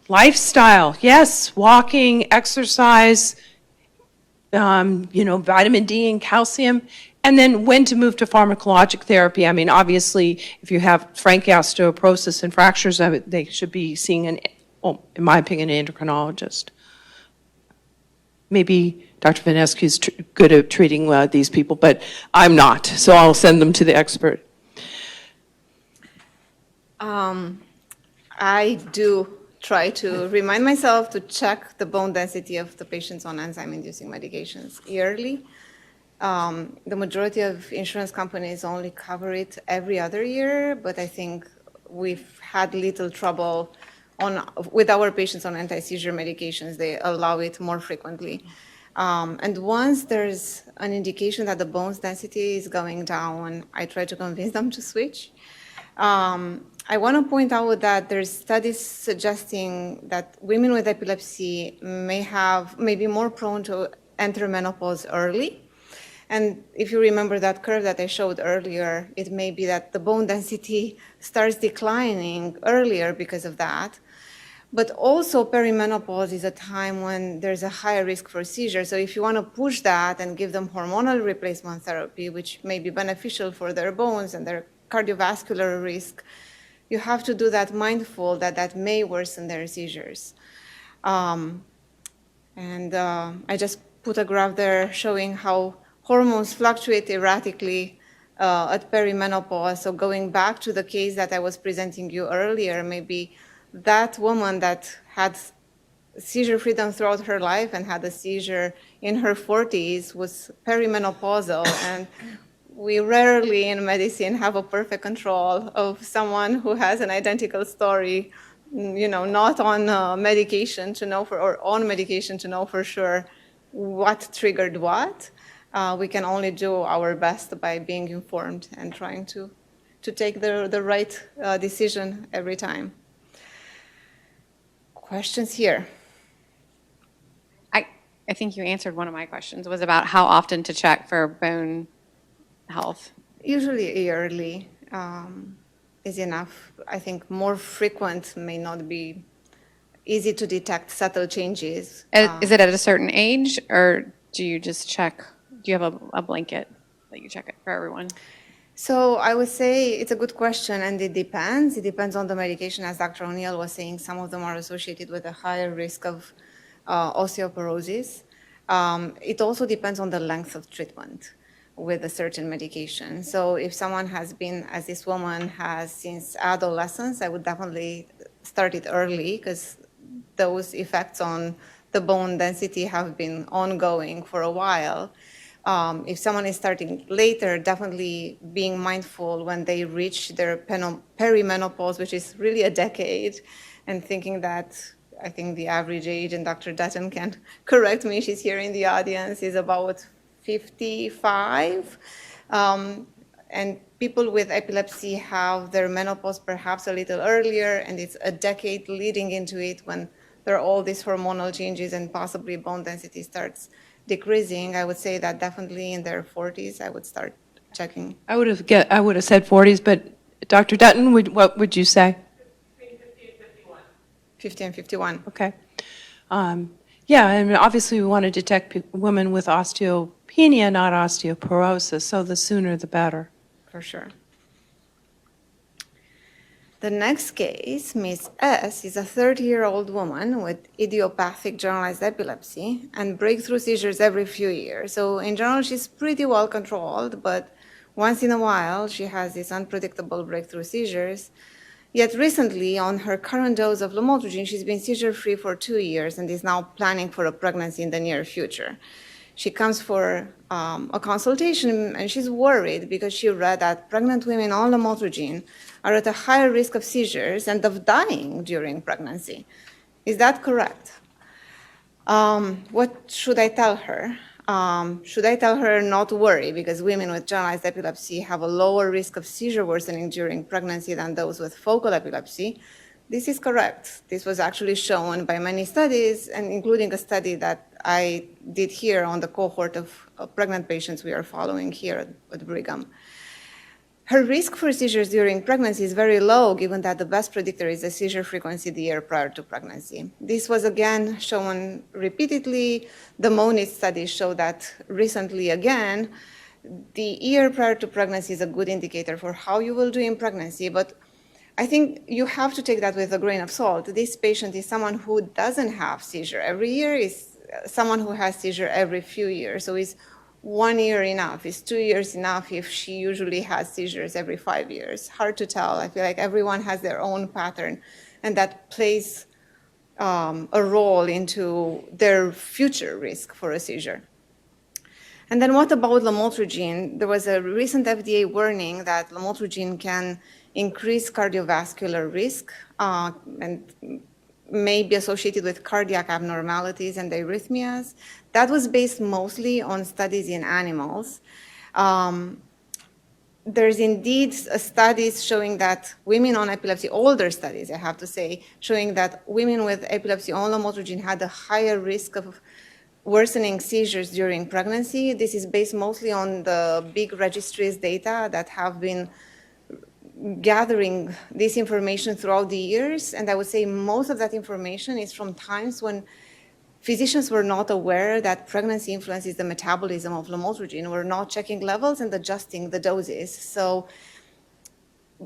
Speaker 1: lifestyle, yes, walking, exercise, vitamin D and calcium, and then when to move to pharmacologic therapy. I mean, obviously, if you have frank osteoporosis and fractures of it, they should be seeing in my opinion, an endocrinologist. Maybe Dr. Vanescu is good at treating these people, but I'm not, so I'll send them to the expert.
Speaker 2: I do try to remind myself to check the bone density of the patients on enzyme-inducing medications yearly. The majority of insurance companies only cover it every other year, but I think we've had little trouble with our patients on anti-seizure medications. They allow it more frequently. And once there's an indication that the bone's density is going down, I try to convince them to switch. I want to point out that there's studies suggesting that women with epilepsy may be more prone to enter menopause early. And if you remember that curve that I showed earlier, it may be that the bone density starts declining earlier because of that. But also perimenopause is a time when there's a higher risk for seizure. So if you want to push that and give them hormonal replacement therapy, which may be beneficial for their bones and their cardiovascular risk, you have to do that mindful that may worsen their seizures. I just put a graph there showing how hormones fluctuate erratically at perimenopause. So going back to the case that I was presenting you earlier, maybe that woman that had seizure freedom throughout her life and had a seizure in her 40s was perimenopausal. And we rarely in medicine have a perfect control of someone who has an identical story, not on medication to know or on medication to know for sure what triggered what. We can only do our best by being informed and trying to take the right decision every time. Questions here?
Speaker 3: I think you answered one of my questions. It was about how often to check for bone health.
Speaker 2: Usually yearly is enough. I think more frequent may not be easy to detect subtle changes.
Speaker 3: Is it at a certain age, or do you just check? Do you have a blanket that you check it for everyone?
Speaker 2: So I would say it's a good question, and it depends. It depends on the medication. As Dr. O'Neill was saying, some of them are associated with a higher risk of osteoporosis. It also depends on the length of treatment with a certain medication. So if someone has been, as this woman has since adolescence, I would definitely start it early because those effects on the bone density have been ongoing for a while. If someone is starting later, definitely being mindful when they reach their perimenopause, which is really a decade, and thinking that I think the average age, and Dr. Dutton can correct me, she's here in the audience, is about 55. And people with epilepsy have their menopause perhaps a little earlier, and it's a decade leading into it when there are all these hormonal changes and possibly bone density starts decreasing. I would say that definitely in their 40s, I would start checking.
Speaker 1: I would have said 40s, but Dr. Dutton, what would you say?
Speaker 2: 50 and 51.
Speaker 1: Okay. Yeah, and obviously we want to detect women with osteopenia, not osteoporosis, so the sooner the better.
Speaker 2: For sure. The next case, Miss S, is a 30-year-old woman with idiopathic generalized epilepsy and breakthrough seizures every few years. So in general, she's pretty well controlled, but once in a while, she has these unpredictable breakthrough seizures. Yet recently, on her current dose of lamotrigine, she's been seizure-free for 2 years and is now planning for a pregnancy in the near future. She comes for a consultation, and she's worried because she read that pregnant women on lamotrigine are at a higher risk of seizures and of dying during pregnancy. Is that correct? What should I tell her? Should I tell her not to worry because women with generalized epilepsy have a lower risk of seizure worsening during pregnancy than those with focal epilepsy? This is correct. This was actually shown by many studies, and including a study that I did here on the cohort of pregnant patients we are following here at Brigham. Her risk for seizures during pregnancy is very low, given that the best predictor is the seizure frequency the year prior to pregnancy. This was again shown repeatedly. The MONIT studies show that recently again. The year prior to pregnancy is a good indicator for how you will do in pregnancy, but I think you have to take that with a grain of salt. This patient is someone who doesn't have seizure every year, is someone who has seizure every few years. So is 1 year enough? Is 2 years enough if she usually has seizures every 5 years? Hard to tell. I feel like everyone has their own pattern, and that plays a role into their future risk for a seizure. And then what about lamotrigine? There was a recent FDA warning that lamotrigine can increase cardiovascular risk and may be associated with cardiac abnormalities and arrhythmias. That was based mostly on studies in animals. There's indeed studies showing that women on epilepsy, older studies, I have to say, showing that women with epilepsy on lamotrigine had a higher risk of worsening seizures during pregnancy. This is based mostly on the big registries data that have been gathering this information throughout the years. And I would say most of that information is from times when physicians were not aware that pregnancy influences the metabolism of lamotrigine. We're not checking levels and adjusting the doses. So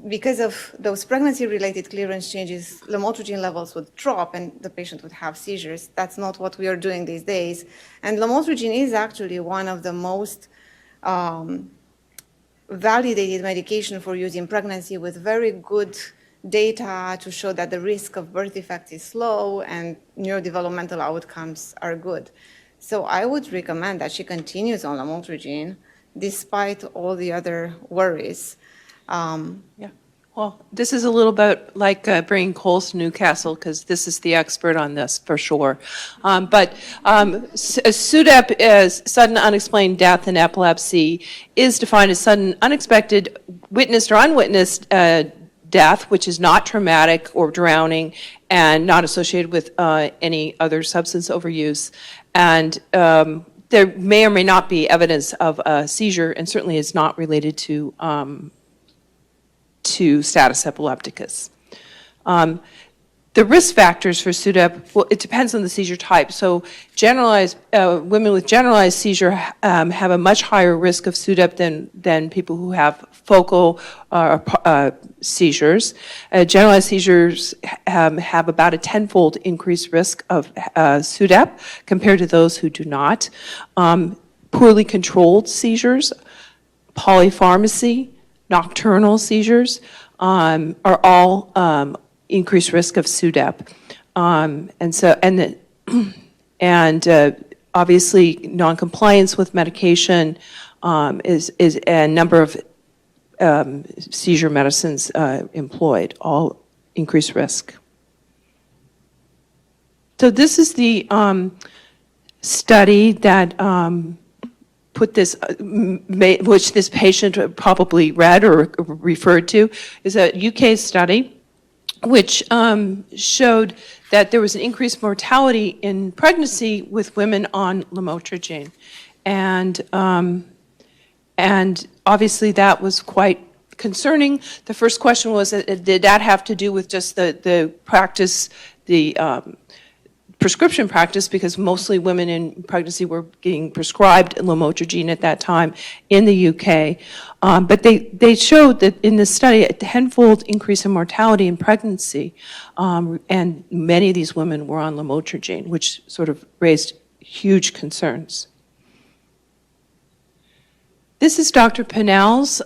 Speaker 2: because of those pregnancy-related clearance changes, lamotrigine levels would drop and the patient would have seizures. That's not what we are doing these days. And lamotrigine is actually one of the most validated medication for use in pregnancy, with very good data to show that the risk of birth defects is low and neurodevelopmental outcomes are good. So I would recommend that she continues on lamotrigine despite all the other worries.
Speaker 1: Yeah. Well, this is a little bit like bringing coals to Newcastle, because this is the expert on this for sure. But SUDEP is sudden unexplained death in epilepsy is defined as sudden unexpected witnessed or unwitnessed death, which is not traumatic or drowning and not associated with any other substance overuse. And there may or may not be evidence of a seizure, and certainly is not related to status epilepticus. The risk factors for SUDEP, well, it depends on the seizure type. So generalized, women with generalized seizure have a much higher risk of SUDEP than people who have focal seizures. Generalized seizures have about a 10-fold increased risk of SUDEP compared to those who do not. Poorly controlled seizures, polypharmacy, nocturnal seizures are all increased risk of SUDEP, obviously noncompliance with medication is a number of seizure medicines employed, all increased risk. So this is the study that put this, which this patient probably read or referred to, is a UK study which showed that there was an increased mortality in pregnancy with women on lamotrigine. And obviously that was quite concerning. The first question was, did that have to do with just the practice, the prescription practice, because mostly women in pregnancy were getting prescribed lamotrigine at that time in the UK. But they showed that in this study a 10-fold increase in mortality in pregnancy, and many of these women were on lamotrigine, which sort of raised huge concerns. This is Dr. Pinnell's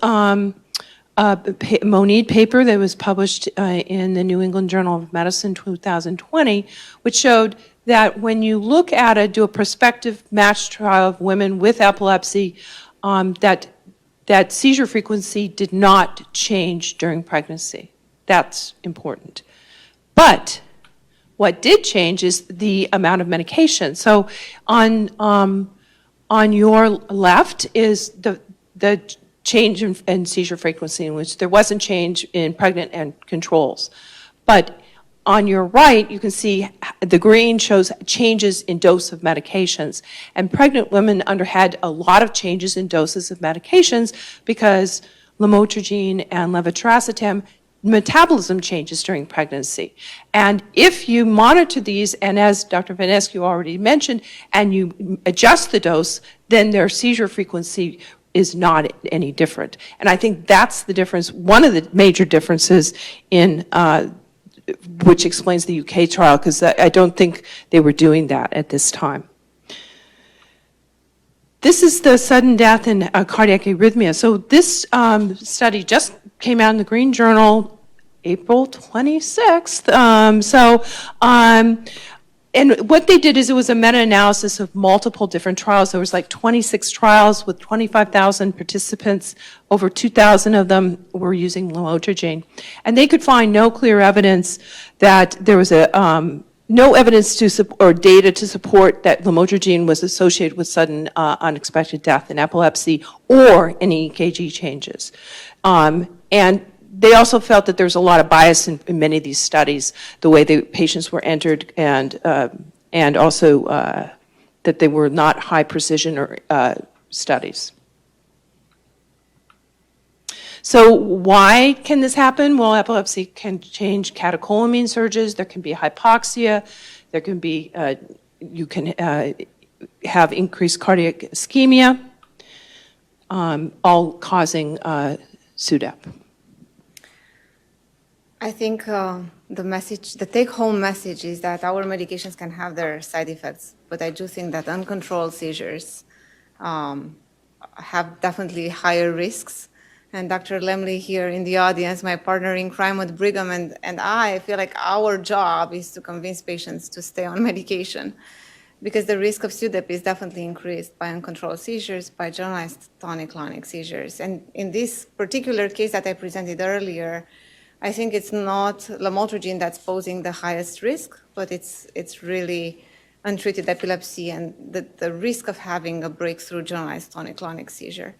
Speaker 1: Monid paper that was published in the New England Journal of Medicine 2020, which showed that when you look at do a prospective matched trial of women with epilepsy, that seizure frequency did not change during pregnancy. That's important. But what did change is the amount of medication. So on your left is the change in seizure frequency, in which there wasn't change in pregnant and controls. But on your right, you can see the green shows changes in dose of medications. And pregnant women had a lot of changes in doses of medications because lamotrigine and levetiracetam metabolism changes during pregnancy. And if you monitor these, and as Dr. Vanescu already mentioned, and you adjust the dose, then their seizure frequency is not any different. And I think that's the difference, one of the major differences in which explains the UK trial, because I don't think they were doing that at this time. This is the sudden death in cardiac arrhythmia. So this study just came out in the Green Journal April 26th. And what they did is it was a meta-analysis of multiple different trials. There was like 26 trials with 25,000 participants. Over 2,000 of them were using lamotrigine. And they could find no clear evidence that there was no evidence or data to support that lamotrigine was associated with sudden unexpected death in epilepsy or any EKG changes. And they also felt that there's a lot of bias in many of these studies, the way the patients were entered, and also that they were not high precision or studies. So why can this happen? Well, epilepsy can change catecholamine surges. There can be hypoxia. There can be, you can have increased cardiac ischemia, all causing SUDEP.
Speaker 2: I think the take-home message is that our medications can have their side effects, but I do think that uncontrolled seizures have definitely higher risks. And Dr. Lemley here in the audience, my partner in crime with Brigham, and I feel like our job is to convince patients to stay on medication because the risk of SUDEP is definitely increased by uncontrolled seizures, by generalized tonic-clonic seizures. And in this particular case that I presented earlier, I think it's not lamotrigine that's posing the highest risk, but it's really untreated epilepsy and the risk of having a breakthrough generalized tonic-clonic seizure.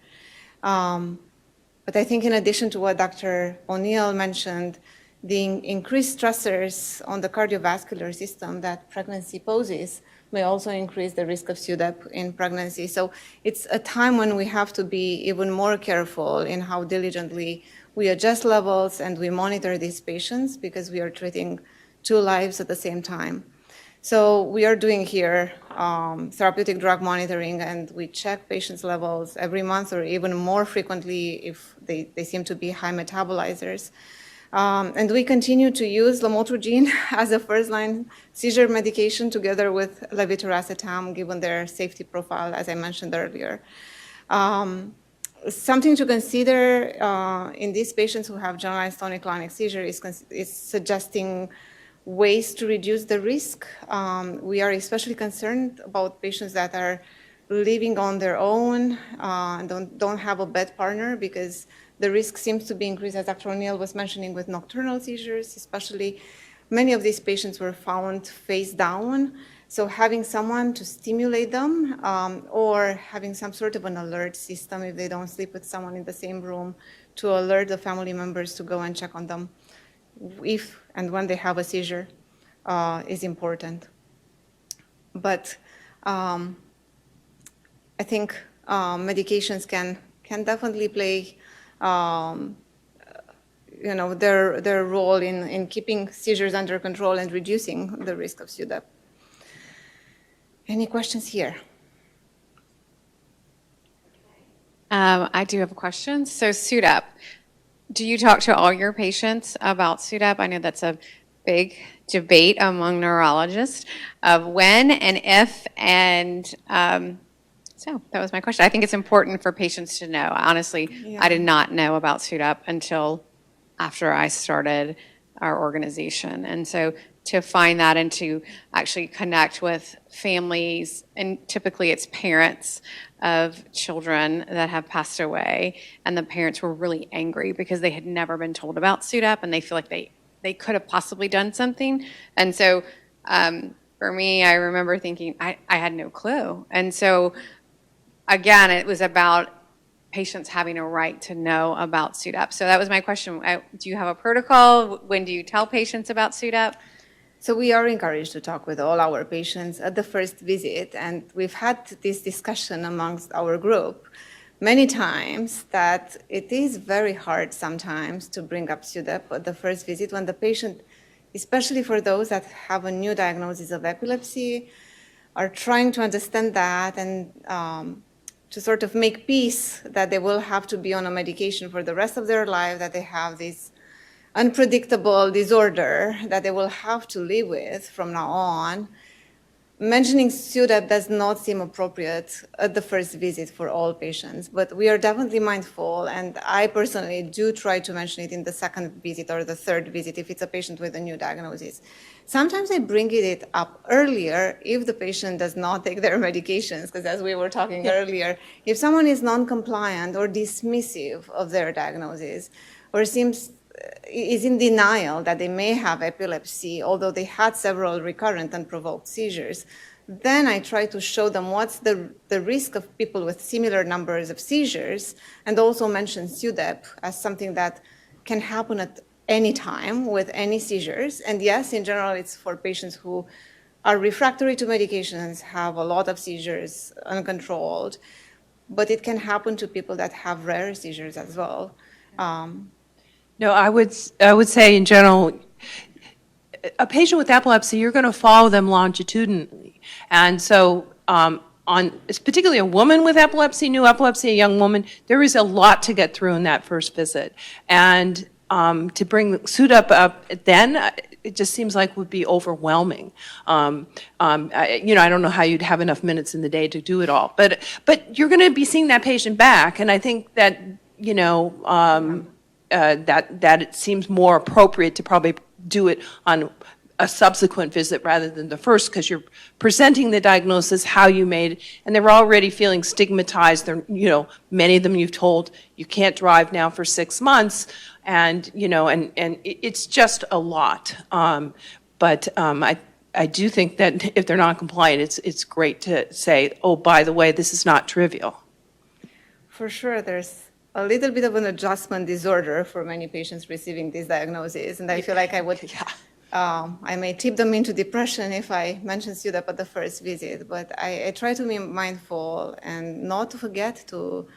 Speaker 2: But I think in addition to what Dr. O'Neill mentioned, the increased stressors on the cardiovascular system that pregnancy poses may also increase the risk of SUDEP in pregnancy. So it's a time when we have to be even more careful in how diligently we adjust levels and we monitor these patients because we are treating two lives at the same time. So we are doing here therapeutic drug monitoring, and we check patients' levels every month or even more frequently if they seem to be high metabolizers. And we continue to use lamotrigine as a first-line seizure medication together with levetiracetam, given their safety profile, as I mentioned earlier. Something to consider in these patients who have generalized tonic-clonic seizure is suggesting ways to reduce the risk. We are especially concerned about patients that are living on their own and don't have a bed partner because the risk seems to be increased, as Dr. O'Neill was mentioning, with nocturnal seizures, especially many of these patients were found face down. So having someone to stimulate them or having some sort of an alert system if they don't sleep with someone in the same room to alert the family members to go and check on them if and when they have a seizure is important. But I think medications can definitely play their role in keeping seizures under control and reducing the risk of SUDEP. Any questions here?
Speaker 3: I do have a question. So SUDEP, do you talk to all your patients about SUDEP? I know that's a big debate among neurologists of when and if, and so that was my question. I think it's important for patients to know. Honestly, yeah. I did not know about SUDEP until after I started our organization. And so to find that and to actually connect with families, and typically it's parents of children that have passed away, and the parents were really angry because they had never been told about SUDEP and they feel like they could have possibly done something. And so for me, I remember thinking I had no clue. And so again, it was about patients having a right to know about SUDEP. So that was my question. Do you have a protocol? When do you tell patients about SUDEP?
Speaker 2: So we are encouraged to talk with all our patients at the first visit, and we've had this discussion amongst our group many times that it is very hard sometimes to bring up SUDEP at the first visit when the patient, especially for those that have a new diagnosis of epilepsy, are trying to understand that and to sort of make peace that they will have to be on a medication for the rest of their life, that they have this unpredictable disorder that they will have to live with from now on. Mentioning SUDEP does not seem appropriate at the first visit for all patients, but we are definitely mindful, and I personally do try to mention it in the second visit or the third visit if it's a patient with a new diagnosis. Sometimes I bring it up earlier if the patient does not take their medications, because as we were talking earlier, if someone is non-compliant or dismissive of their diagnosis or is in denial that they may have epilepsy, although they had several recurrent unprovoked seizures, then I try to show them what's the risk of people with similar numbers of seizures, and also mention SUDEP as something that can happen at any time with any seizures. And yes, in general, it's for patients who are refractory to medications, have a lot of seizures uncontrolled, but it can happen to people that have rare seizures as well.
Speaker 1: No, I would say in general, a patient with epilepsy, you're going to follow them longitudinally. And so particularly a woman with epilepsy, new epilepsy, a young woman, there is a lot to get through in that first visit. And to bring SUDEP up then, it just seems like would be overwhelming. I don't know how you'd have enough minutes in the day to do it all. But you're going to be seeing that patient back, and I think that, that it seems more appropriate to probably do it on a subsequent visit rather than the first, because you're presenting the diagnosis, how you made, and they're already feeling stigmatized. They're, many of them you've told you can't drive now for 6 months, and it's just a lot. But I do think that if they're not compliant, it's great to say, oh, by the way, this is not trivial.
Speaker 2: For sure, there's a little bit of an adjustment disorder for many patients receiving this diagnosis, and I feel like I would, I may tip them into depression if I mention SUDEP at the first visit, but I try to be mindful and not to forget to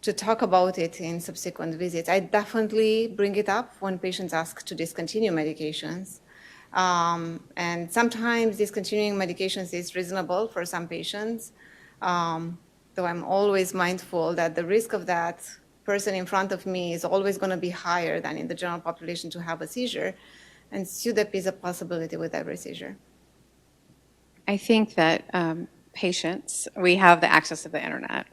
Speaker 2: talk about it in subsequent visits. I definitely bring it up when patients ask to discontinue medications, and sometimes discontinuing medications is reasonable for some patients. Though I'm always mindful that the risk of that person in front of me is always going to be higher than in the general population to have a seizure, and SUDEP is a possibility with every seizure.
Speaker 3: I think that patients, we have the access to the internet.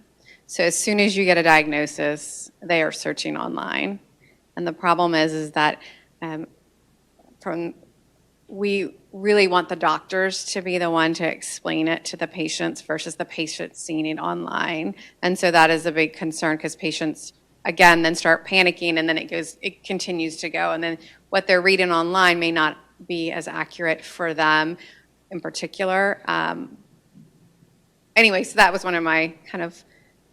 Speaker 3: So as soon as you get a diagnosis, they are searching online. And the problem is that we really want the doctors to be the one to explain it to the patients versus the patient seeing it online. And so that is a big concern, because patients, again, then start panicking, and then it continues to go. And then what they're reading online may not be as accurate for them in particular. Anyway, so that was one of my kind of,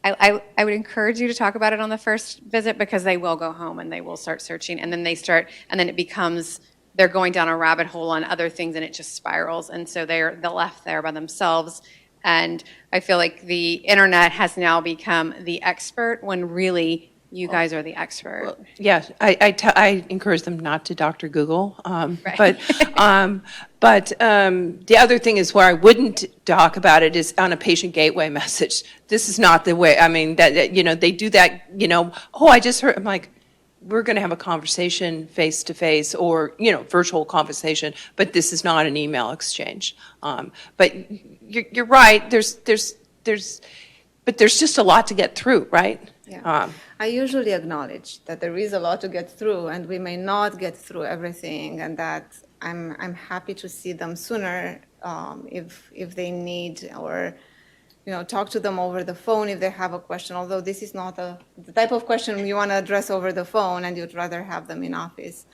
Speaker 3: I would encourage you to talk about it on the first visit, because they will go home and they will start searching, and then and then it becomes, they're going down a rabbit hole on other things, and it just spirals. And so they're left there by themselves. And I feel like the internet has now become the expert when really you guys are the expert.
Speaker 1: Well, yeah, I encourage them not to Dr. Google.
Speaker 3: Right.
Speaker 1: But the other thing is where I wouldn't talk about it is on a patient gateway message. This is not the way. I mean, that they do that. Oh, I just heard. I'm like, we're going to have a conversation face to face, or virtual conversation, but this is not an email exchange. But you're right. But there's just a lot to get through, right?
Speaker 2: Yeah. I usually acknowledge that there is a lot to get through, and we may not get through everything, and that I'm happy to see them sooner if they need, or talk to them over the phone if they have a question, although this is not the type of question you want to address over the phone, and you'd rather have them in office.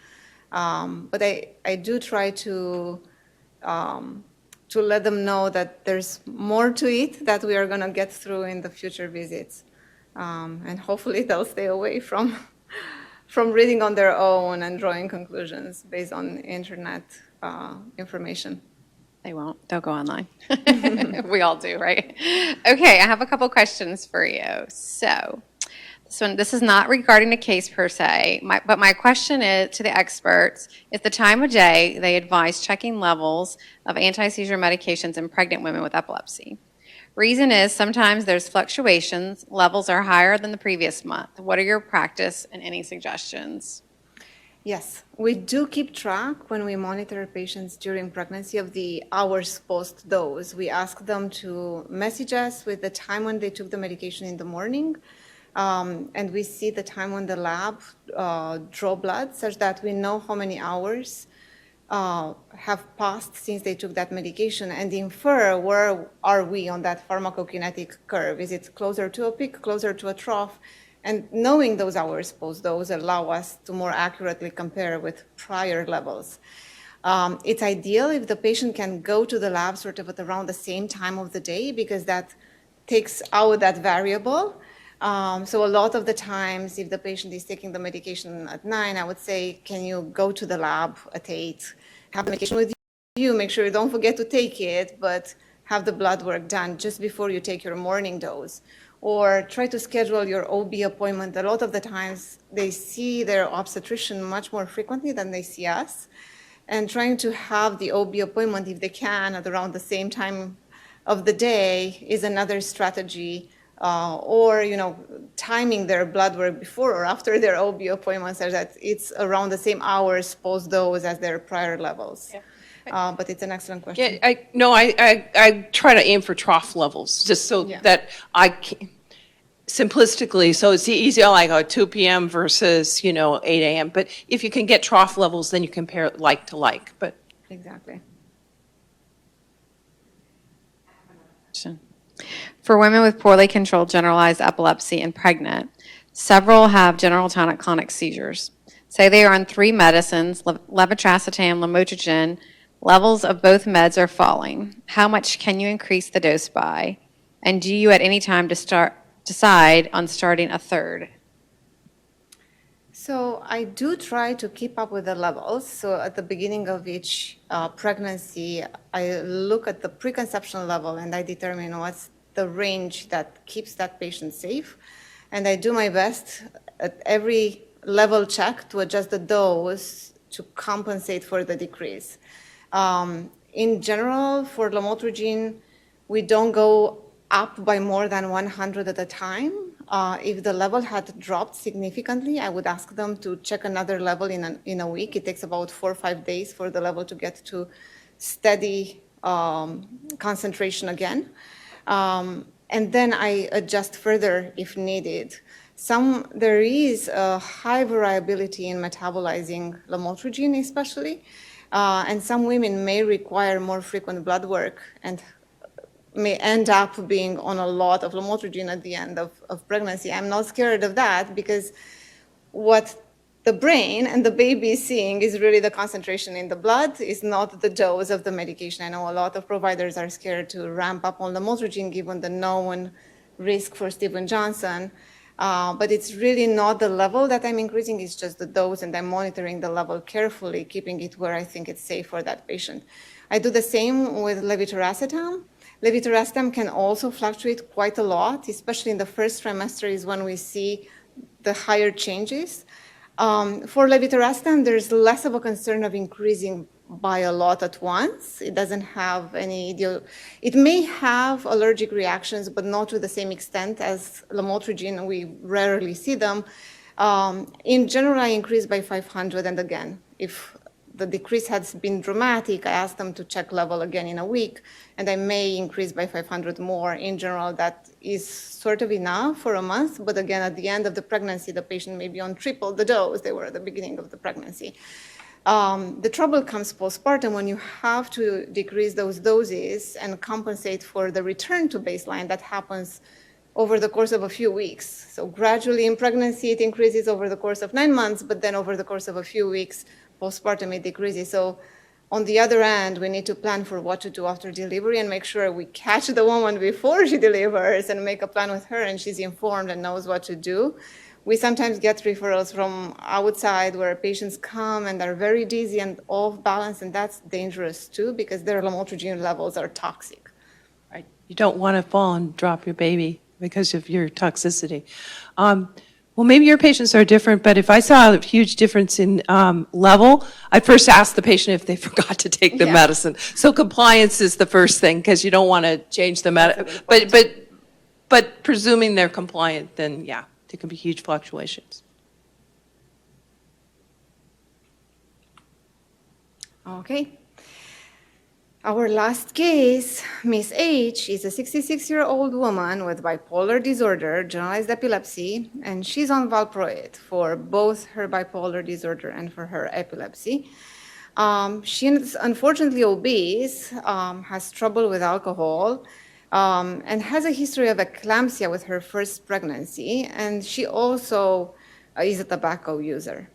Speaker 2: But I do try to let them know that there's more to it that we are going to get through in the future visits. And hopefully they'll stay away from reading on their own and drawing conclusions based on internet information.
Speaker 3: They won't. They'll go online. We all do, right? Okay, I have a couple questions for you. So, this is not regarding the case per se, but my question is to the experts: is the time of day they advise checking levels of anti-seizure medications in pregnant women with epilepsy? Reason is sometimes there's fluctuations. Levels are higher than the previous month. What are your practice and any suggestions?
Speaker 2: Yes, we do keep track when we monitor patients during pregnancy of the hours post-dose. We ask them to message us with the time when they took the medication in the morning, and we see the time when the lab draw blood such that we know how many hours have passed since they took that medication and infer where are we on that pharmacokinetic curve. Is it closer to a peak, closer to a trough? And knowing those hours post-dose allow us to more accurately compare with prior levels. It's ideal if the patient can go to the lab sort of at around the same time of the day because that takes out that variable. So a lot of the times, if the patient is taking the medication at 9, I would say, can you go to the lab at 8, have the medication with you, make sure you don't forget to take it, but have the blood work done just before you take your morning dose. Or try to schedule your OB appointment. A lot of the times, they see their obstetrician much more frequently than they see us. And trying to have the OB appointment, if they can, at around the same time of the day is another strategy. Or, timing their blood work before or after their OB appointment so that it's around the same hours post-dose as their prior levels. Yeah. But it's an excellent question.
Speaker 1: Yeah, I try to aim for trough levels, just so that I can, simplistically, so it's easy, like 2 p.m. versus, 8 a.m. But if you can get trough levels, then you compare like to like. But
Speaker 2: Exactly.
Speaker 3: For women with poorly controlled generalized epilepsy and pregnant, several have general tonic-clonic seizures. Say they are on 3 medicines, levetiracetam, lamotrigine. Levels of both meds are falling. How much can you increase the dose by? And do you at any time decide on starting a third?
Speaker 2: So I do try to keep up with the levels. So at the beginning of each pregnancy, I look at the preconception level and I determine what's the range that keeps that patient safe. And I do my best at every level check to adjust the dose to compensate for the decrease. In general, for lamotrigine, we don't go up by more than 100 at a time. If the level had dropped significantly, I would ask them to check another level in a week. It takes about 4 or 5 days for the level to get to steady concentration again. And then I adjust further if needed. There is a high variability in metabolizing lamotrigine especially, and some women may require more frequent blood work and may end up being on a lot of lamotrigine at the end of pregnancy. I'm not scared of that because what the brain and the baby is seeing is really the concentration in the blood, is not the dose of the medication. I know a lot of providers are scared to ramp up on lamotrigine given the known risk for Stevens-Johnson. But it's really not the level that I'm increasing, it's just the dose, and I'm monitoring the level carefully, keeping it where I think it's safe for that patient. I do the same with levetiracetam. Levetiracetam can also fluctuate quite a lot, especially in the first trimester is when we see the higher changes. For levetiracetam, there's less of a concern of increasing by a lot at once. It doesn't have it may have allergic reactions, but not to the same extent as lamotrigine. We rarely see them. In general, I increase by 500, and again, if the decrease has been dramatic, I ask them to check level again in a week, and I may increase by 500 more. In general, that is sort of enough for a month, but again, at the end of the pregnancy, the patient may be on triple the dose they were at the beginning of the pregnancy. The trouble comes postpartum when you have to decrease those doses and compensate for the return to baseline that happens over the course of a few weeks. So gradually in pregnancy, it increases over the course of 9 months, but then over the course of a few weeks, postpartum, it decreases. So on the other end, we need to plan for what to do after delivery and make sure we catch the woman before she delivers and make a plan with her and she's informed and knows what to do. We sometimes get referrals from outside where patients come and are very dizzy and off balance, and that's dangerous too because their lamotrigine levels are toxic.
Speaker 1: Right. You don't want to fall and drop your baby because of your toxicity. Well, maybe your patients are different, but if I saw a huge difference in level, I'd first ask the patient if they forgot to take the
Speaker 2: Yeah.
Speaker 1: medicine. So compliance is the first thing because you don't want to change the medicine. But presuming they're compliant, then yeah, there can be huge fluctuations.
Speaker 2: Okay. Our last case, Miss H, is a 66-year-old woman with bipolar disorder, generalized epilepsy, and she's on valproate for both her bipolar disorder and for her epilepsy. She is unfortunately obese, has trouble with alcohol, and has a history of eclampsia with her first pregnancy, and she also is a tobacco user.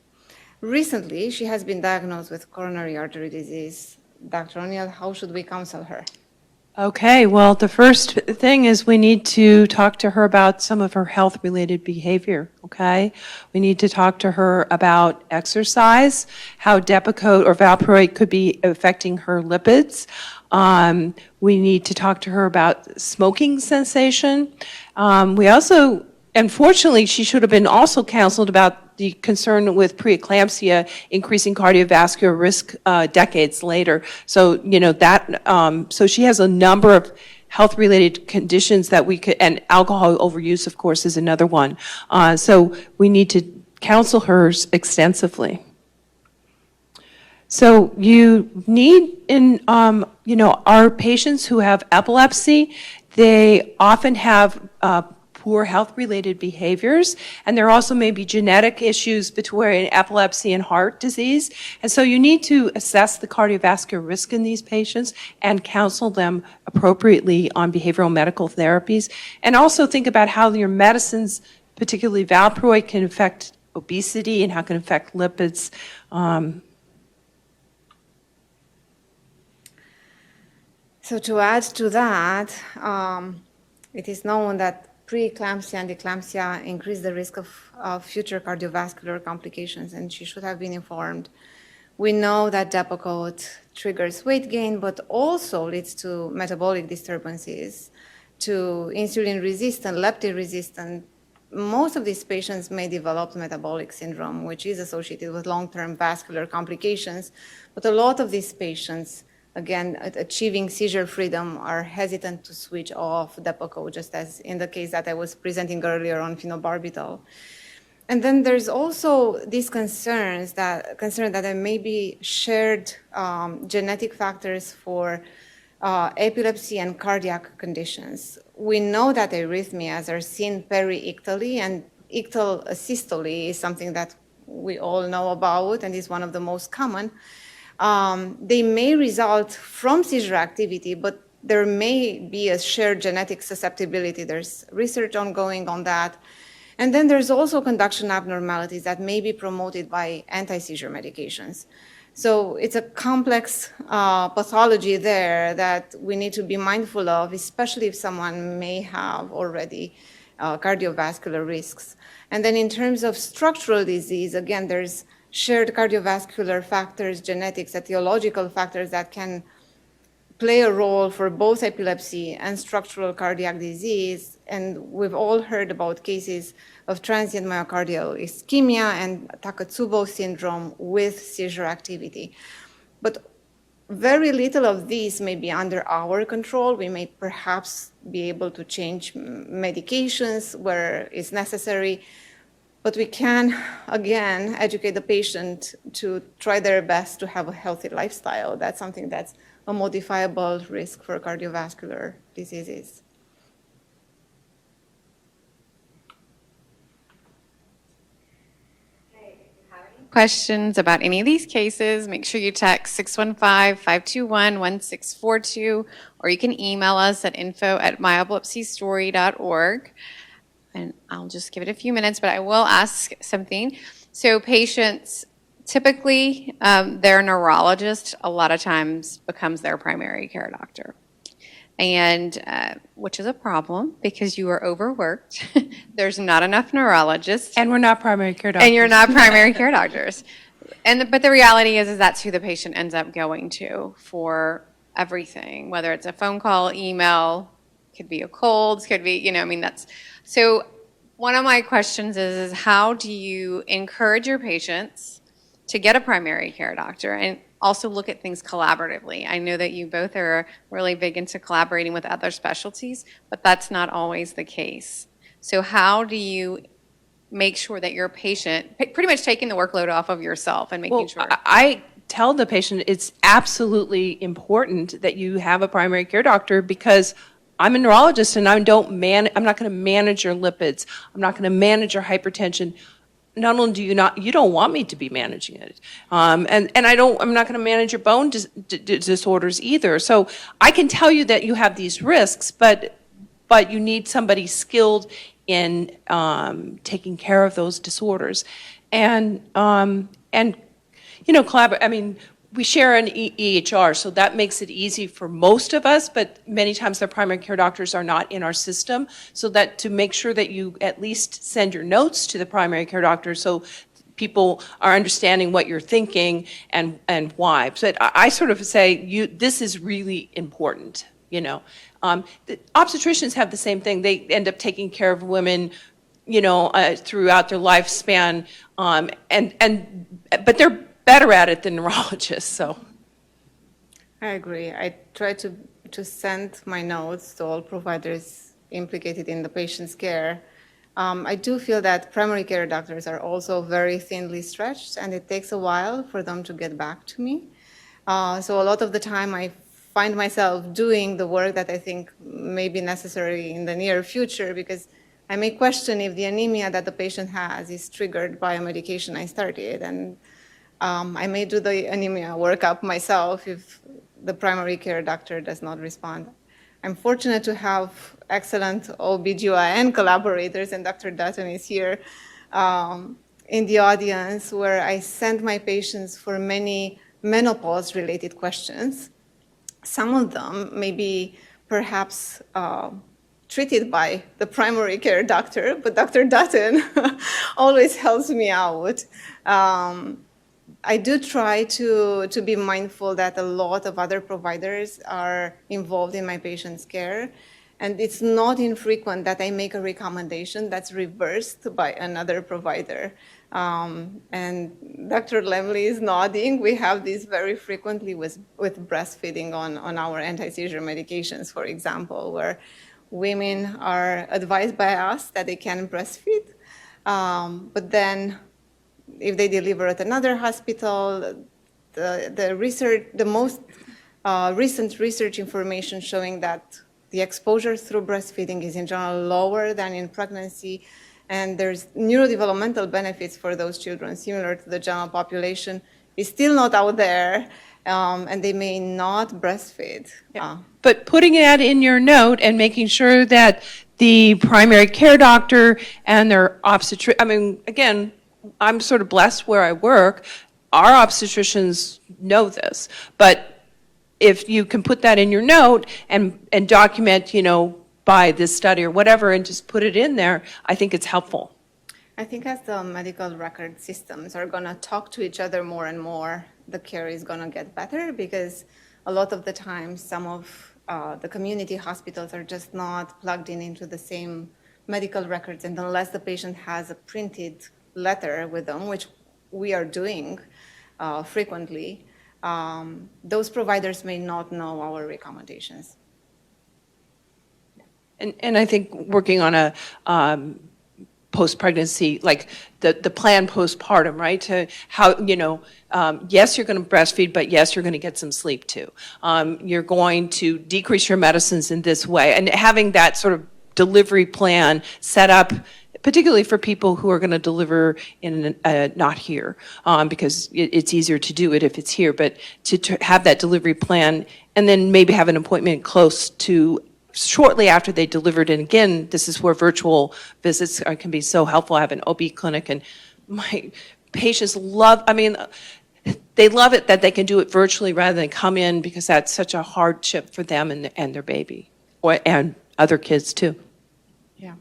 Speaker 2: Recently, she has been diagnosed with coronary artery disease. Dr. O'Neill, how should we counsel her?
Speaker 1: Okay, well, the first thing is we need to talk to her about some of her health-related behavior, okay? We need to talk to her about exercise, how Depakote or valproate could be affecting her lipids. We need to talk to her about smoking cessation. We also, unfortunately, she should have been also counseled about the concern with preeclampsia increasing cardiovascular risk decades later. So, you know, that, so she has a number of health-related conditions that we could, and alcohol overuse, of course, is another one. So we need to counsel her extensively. So you need, in, you know, our patients who have epilepsy, they often have poor health-related behaviors, and there also may be genetic issues between epilepsy and heart disease. And so you need to assess the cardiovascular risk in these patients and counsel them appropriately on behavioral medical therapies. And also think about how your medicines, particularly valproate, can affect obesity and how it can affect lipids.
Speaker 2: So to add to that, it is known that preeclampsia and eclampsia increase the risk of future cardiovascular complications, and she should have been informed. We know that Depakote triggers weight gain, but also leads to metabolic disturbances, to insulin-resistant, leptin-resistant. Most of these patients may develop metabolic syndrome, which is associated with long-term vascular complications, but a lot of these patients, again, achieving seizure freedom, are hesitant to switch off Depakote, just as in the case that I was presenting earlier on phenobarbital. And then there's also these concern that there may be shared genetic factors for epilepsy and cardiac conditions. We know that arrhythmias are seen periictally, and ictal asystole is something that we all know about and is one of the most common. They may result from seizure activity, but there may be a shared genetic susceptibility. There's research ongoing on that. And then there's also conduction abnormalities that may be promoted by anti-seizure medications. So it's a complex pathology there that we need to be mindful of, especially if someone may have already cardiovascular risks. And then in terms of structural disease, again, there's shared cardiovascular factors, genetics, etiological factors that can play a role for both epilepsy and structural cardiac disease. And we've all heard about cases of transient myocardial ischemia and Takotsubo syndrome with seizure activity. But very little of these may be under our control. We may perhaps be able to change medications where it's necessary. But we can, again, educate the patient to try their best to have a healthy lifestyle. That's something that's a modifiable risk for cardiovascular diseases.
Speaker 3: Questions about any of these cases, make sure you text 615-521-1642, or you can email us at info@myepilepsystory.org. And I'll just give it a few minutes, but I will ask something. So patients, typically their neurologist a lot of times becomes their primary care doctor. and which is a problem because you are overworked. There's not enough neurologists,
Speaker 1: And we're not primary care doctors.
Speaker 3: and you're not primary care doctors. But the reality is that's who the patient ends up going to for everything, whether it's a phone call, email, could be a cold, could be, I mean, that's so. One of my questions is how do you encourage your patients to get a primary care doctor and also look at things collaboratively? I know that you both are really big into collaborating with other specialties, but that's not always the case. So how do you make sure that your patient, pretty much taking the workload off of yourself and making sure?
Speaker 1: I tell the patient it's absolutely important that you have a primary care doctor because I'm a neurologist and I'm not going to manage your lipids. I'm not going to manage your hypertension. Not only do you don't want me to be managing it, and I'm not going to manage your bone disorders either. So I can tell you that you have these risks, but you need somebody skilled in taking care of those disorders, and collaborate. I mean, we share an EHR, so that makes it easy for most of us, but many times the primary care doctors are not in our system, so that to make sure that you at least send your notes to the primary care doctor so people are understanding what you're thinking and why. So I sort of say, this is really important, The obstetricians have the same thing. They end up taking care of women, throughout their lifespan, but they're better at it than neurologists, so.
Speaker 2: I agree. I try to send my notes to all providers implicated in the patient's care. I do feel that primary care doctors are also very thinly stretched, and it takes a while for them to get back to me. So a lot of the time I find myself doing the work that I think may be necessary in the near future because I may question if the anemia that the patient has is triggered by a medication I started, and I may do the anemia workup myself if the primary care doctor does not respond. I'm fortunate to have excellent OBGYN collaborators, and Dr. Dutton is here in the audience, where I send my patients for many menopause-related questions. Some of them may be perhaps treated by the primary care doctor, but Dr. Dutton always helps me out. I do try to be mindful that a lot of other providers are involved in my patient's care, and it's not infrequent that I make a recommendation that's reversed by another provider. And Dr. Lemley is nodding. We have this very frequently with breastfeeding on our anti-seizure medications, for example, where women are advised by us that they can breastfeed, but then if they deliver at another hospital, the most recent research information showing that the exposure through breastfeeding is in general lower than in pregnancy, and there's neurodevelopmental benefits for those children similar to the general population, is still not out there, and they may not breastfeed.
Speaker 1: Yeah. But putting that in your note and making sure that the primary care doctor and their again, I'm sort of blessed where I work. Our obstetricians know this, but if you can put that in your note and document, by this study or whatever, and just put it in there, I think it's helpful.
Speaker 2: I think as the medical record systems are going to talk to each other more and more, the care is going to get better because a lot of the time some of the community hospitals are just not plugged into the same medical records, and unless the patient has a printed letter with them, which we are doing frequently, those providers may not know our recommendations.
Speaker 1: And I think working on a post-pregnancy, like the plan postpartum, right? To how, yes, you're going to breastfeed, but yes, you're going to get some sleep too. You're going to decrease your medicines in this way. And having that sort of delivery plan set up, particularly for people who are going to deliver in not here, because it's easier to do it if it's here, but to have that delivery plan and then maybe have an appointment close to shortly after they delivered. And again, this is where virtual visits can be so helpful. I have an OB clinic, and my patients love, they love it that they can do it virtually rather than come in, because that's such a hardship for them and their baby, and other kids too.
Speaker 2: Yeah.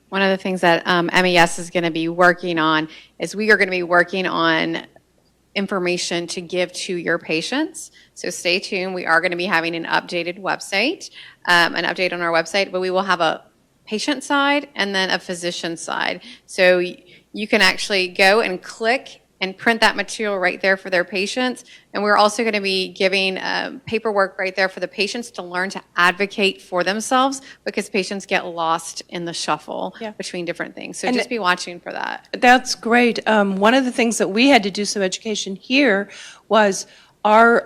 Speaker 3: One of the things that MES is going to be working on is we are going to be working on information to give to your patients. So stay tuned. We are going to be having an updated website, an update on our website, but we will have a patient side and then a physician side. So you can actually go and click and print that material right there for their patients. And we're also going to be giving paperwork right there for the patients to learn to advocate for themselves, because patients get lost in the shuffle between different things. So just be watching for that.
Speaker 1: That's great. One of the things that we had to do some education here was our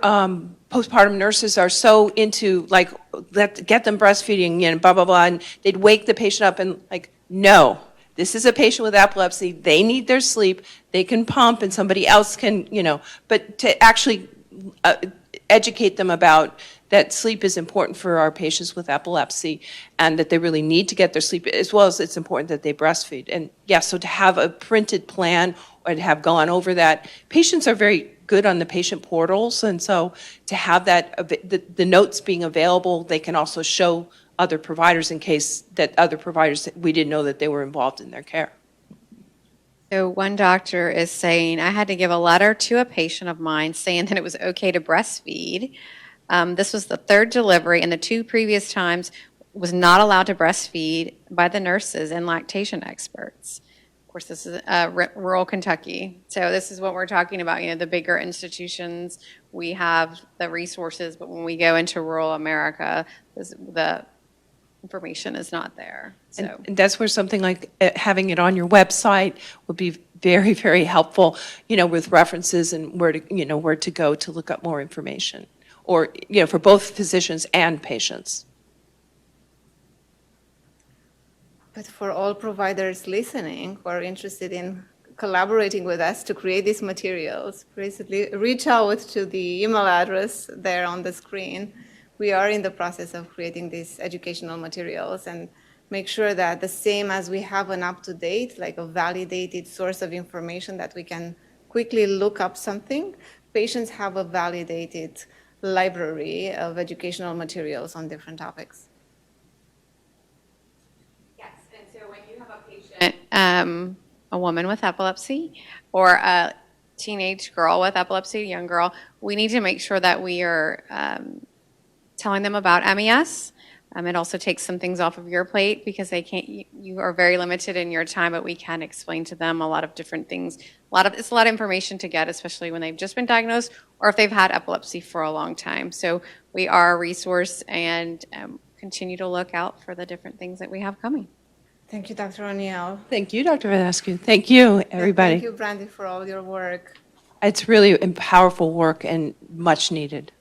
Speaker 1: postpartum nurses are so into, like, get them breastfeeding and blah, blah, blah, and they'd wake the patient up and, like, no. This is a patient with epilepsy. They need their sleep. They can pump and somebody else can, but to actually educate them about that sleep is important for our patients with epilepsy, and that they really need to get their sleep, as well as it's important that they breastfeed. And so to have a printed plan or to have gone over that, patients are very good on the patient portals, and so to have that, the notes being available, they can also show other providers in case that other providers, we didn't know that they were involved in their care.
Speaker 3: So one doctor is saying, I had to give a letter to a patient of mine saying that it was okay to breastfeed. This was the third delivery, and the 2 previous times was not allowed to breastfeed by the nurses and lactation experts. Of course, this is rural Kentucky. So this is what we're talking about, the bigger institutions, we have the resources, but when we go into rural America, the information is not there. So.
Speaker 1: And that's where something like having it on your website would be very, very helpful, with references and where to go to look up more information, or, for both physicians and patients.
Speaker 2: But for all providers listening who are interested in collaborating with us to create these materials, basically reach out to the email address there on the screen. We are in the process of creating these educational materials, and make sure that the same as we have an up-to-date, like a validated source of information that we can quickly look up something, patients have a validated library of educational materials on different topics.
Speaker 3: Yes, and so when you have a patient, a woman with epilepsy, or a teenage girl with epilepsy, a young girl, we need to make sure that we are telling them about MES. It also takes some things off of your plate, because you are very limited in your time, but we can explain to them a lot of different things. It's a lot of information to get, especially when they've just been diagnosed or if they've had epilepsy for a long time. So we are a resource, and continue to look out for the different things that we have coming.
Speaker 2: Thank you, Dr. O'Neill.
Speaker 1: Thank you, Dr. Vasquez. Thank you, everybody.
Speaker 2: Thank you, Brandy, for all your work.
Speaker 1: It's really powerful work and much needed.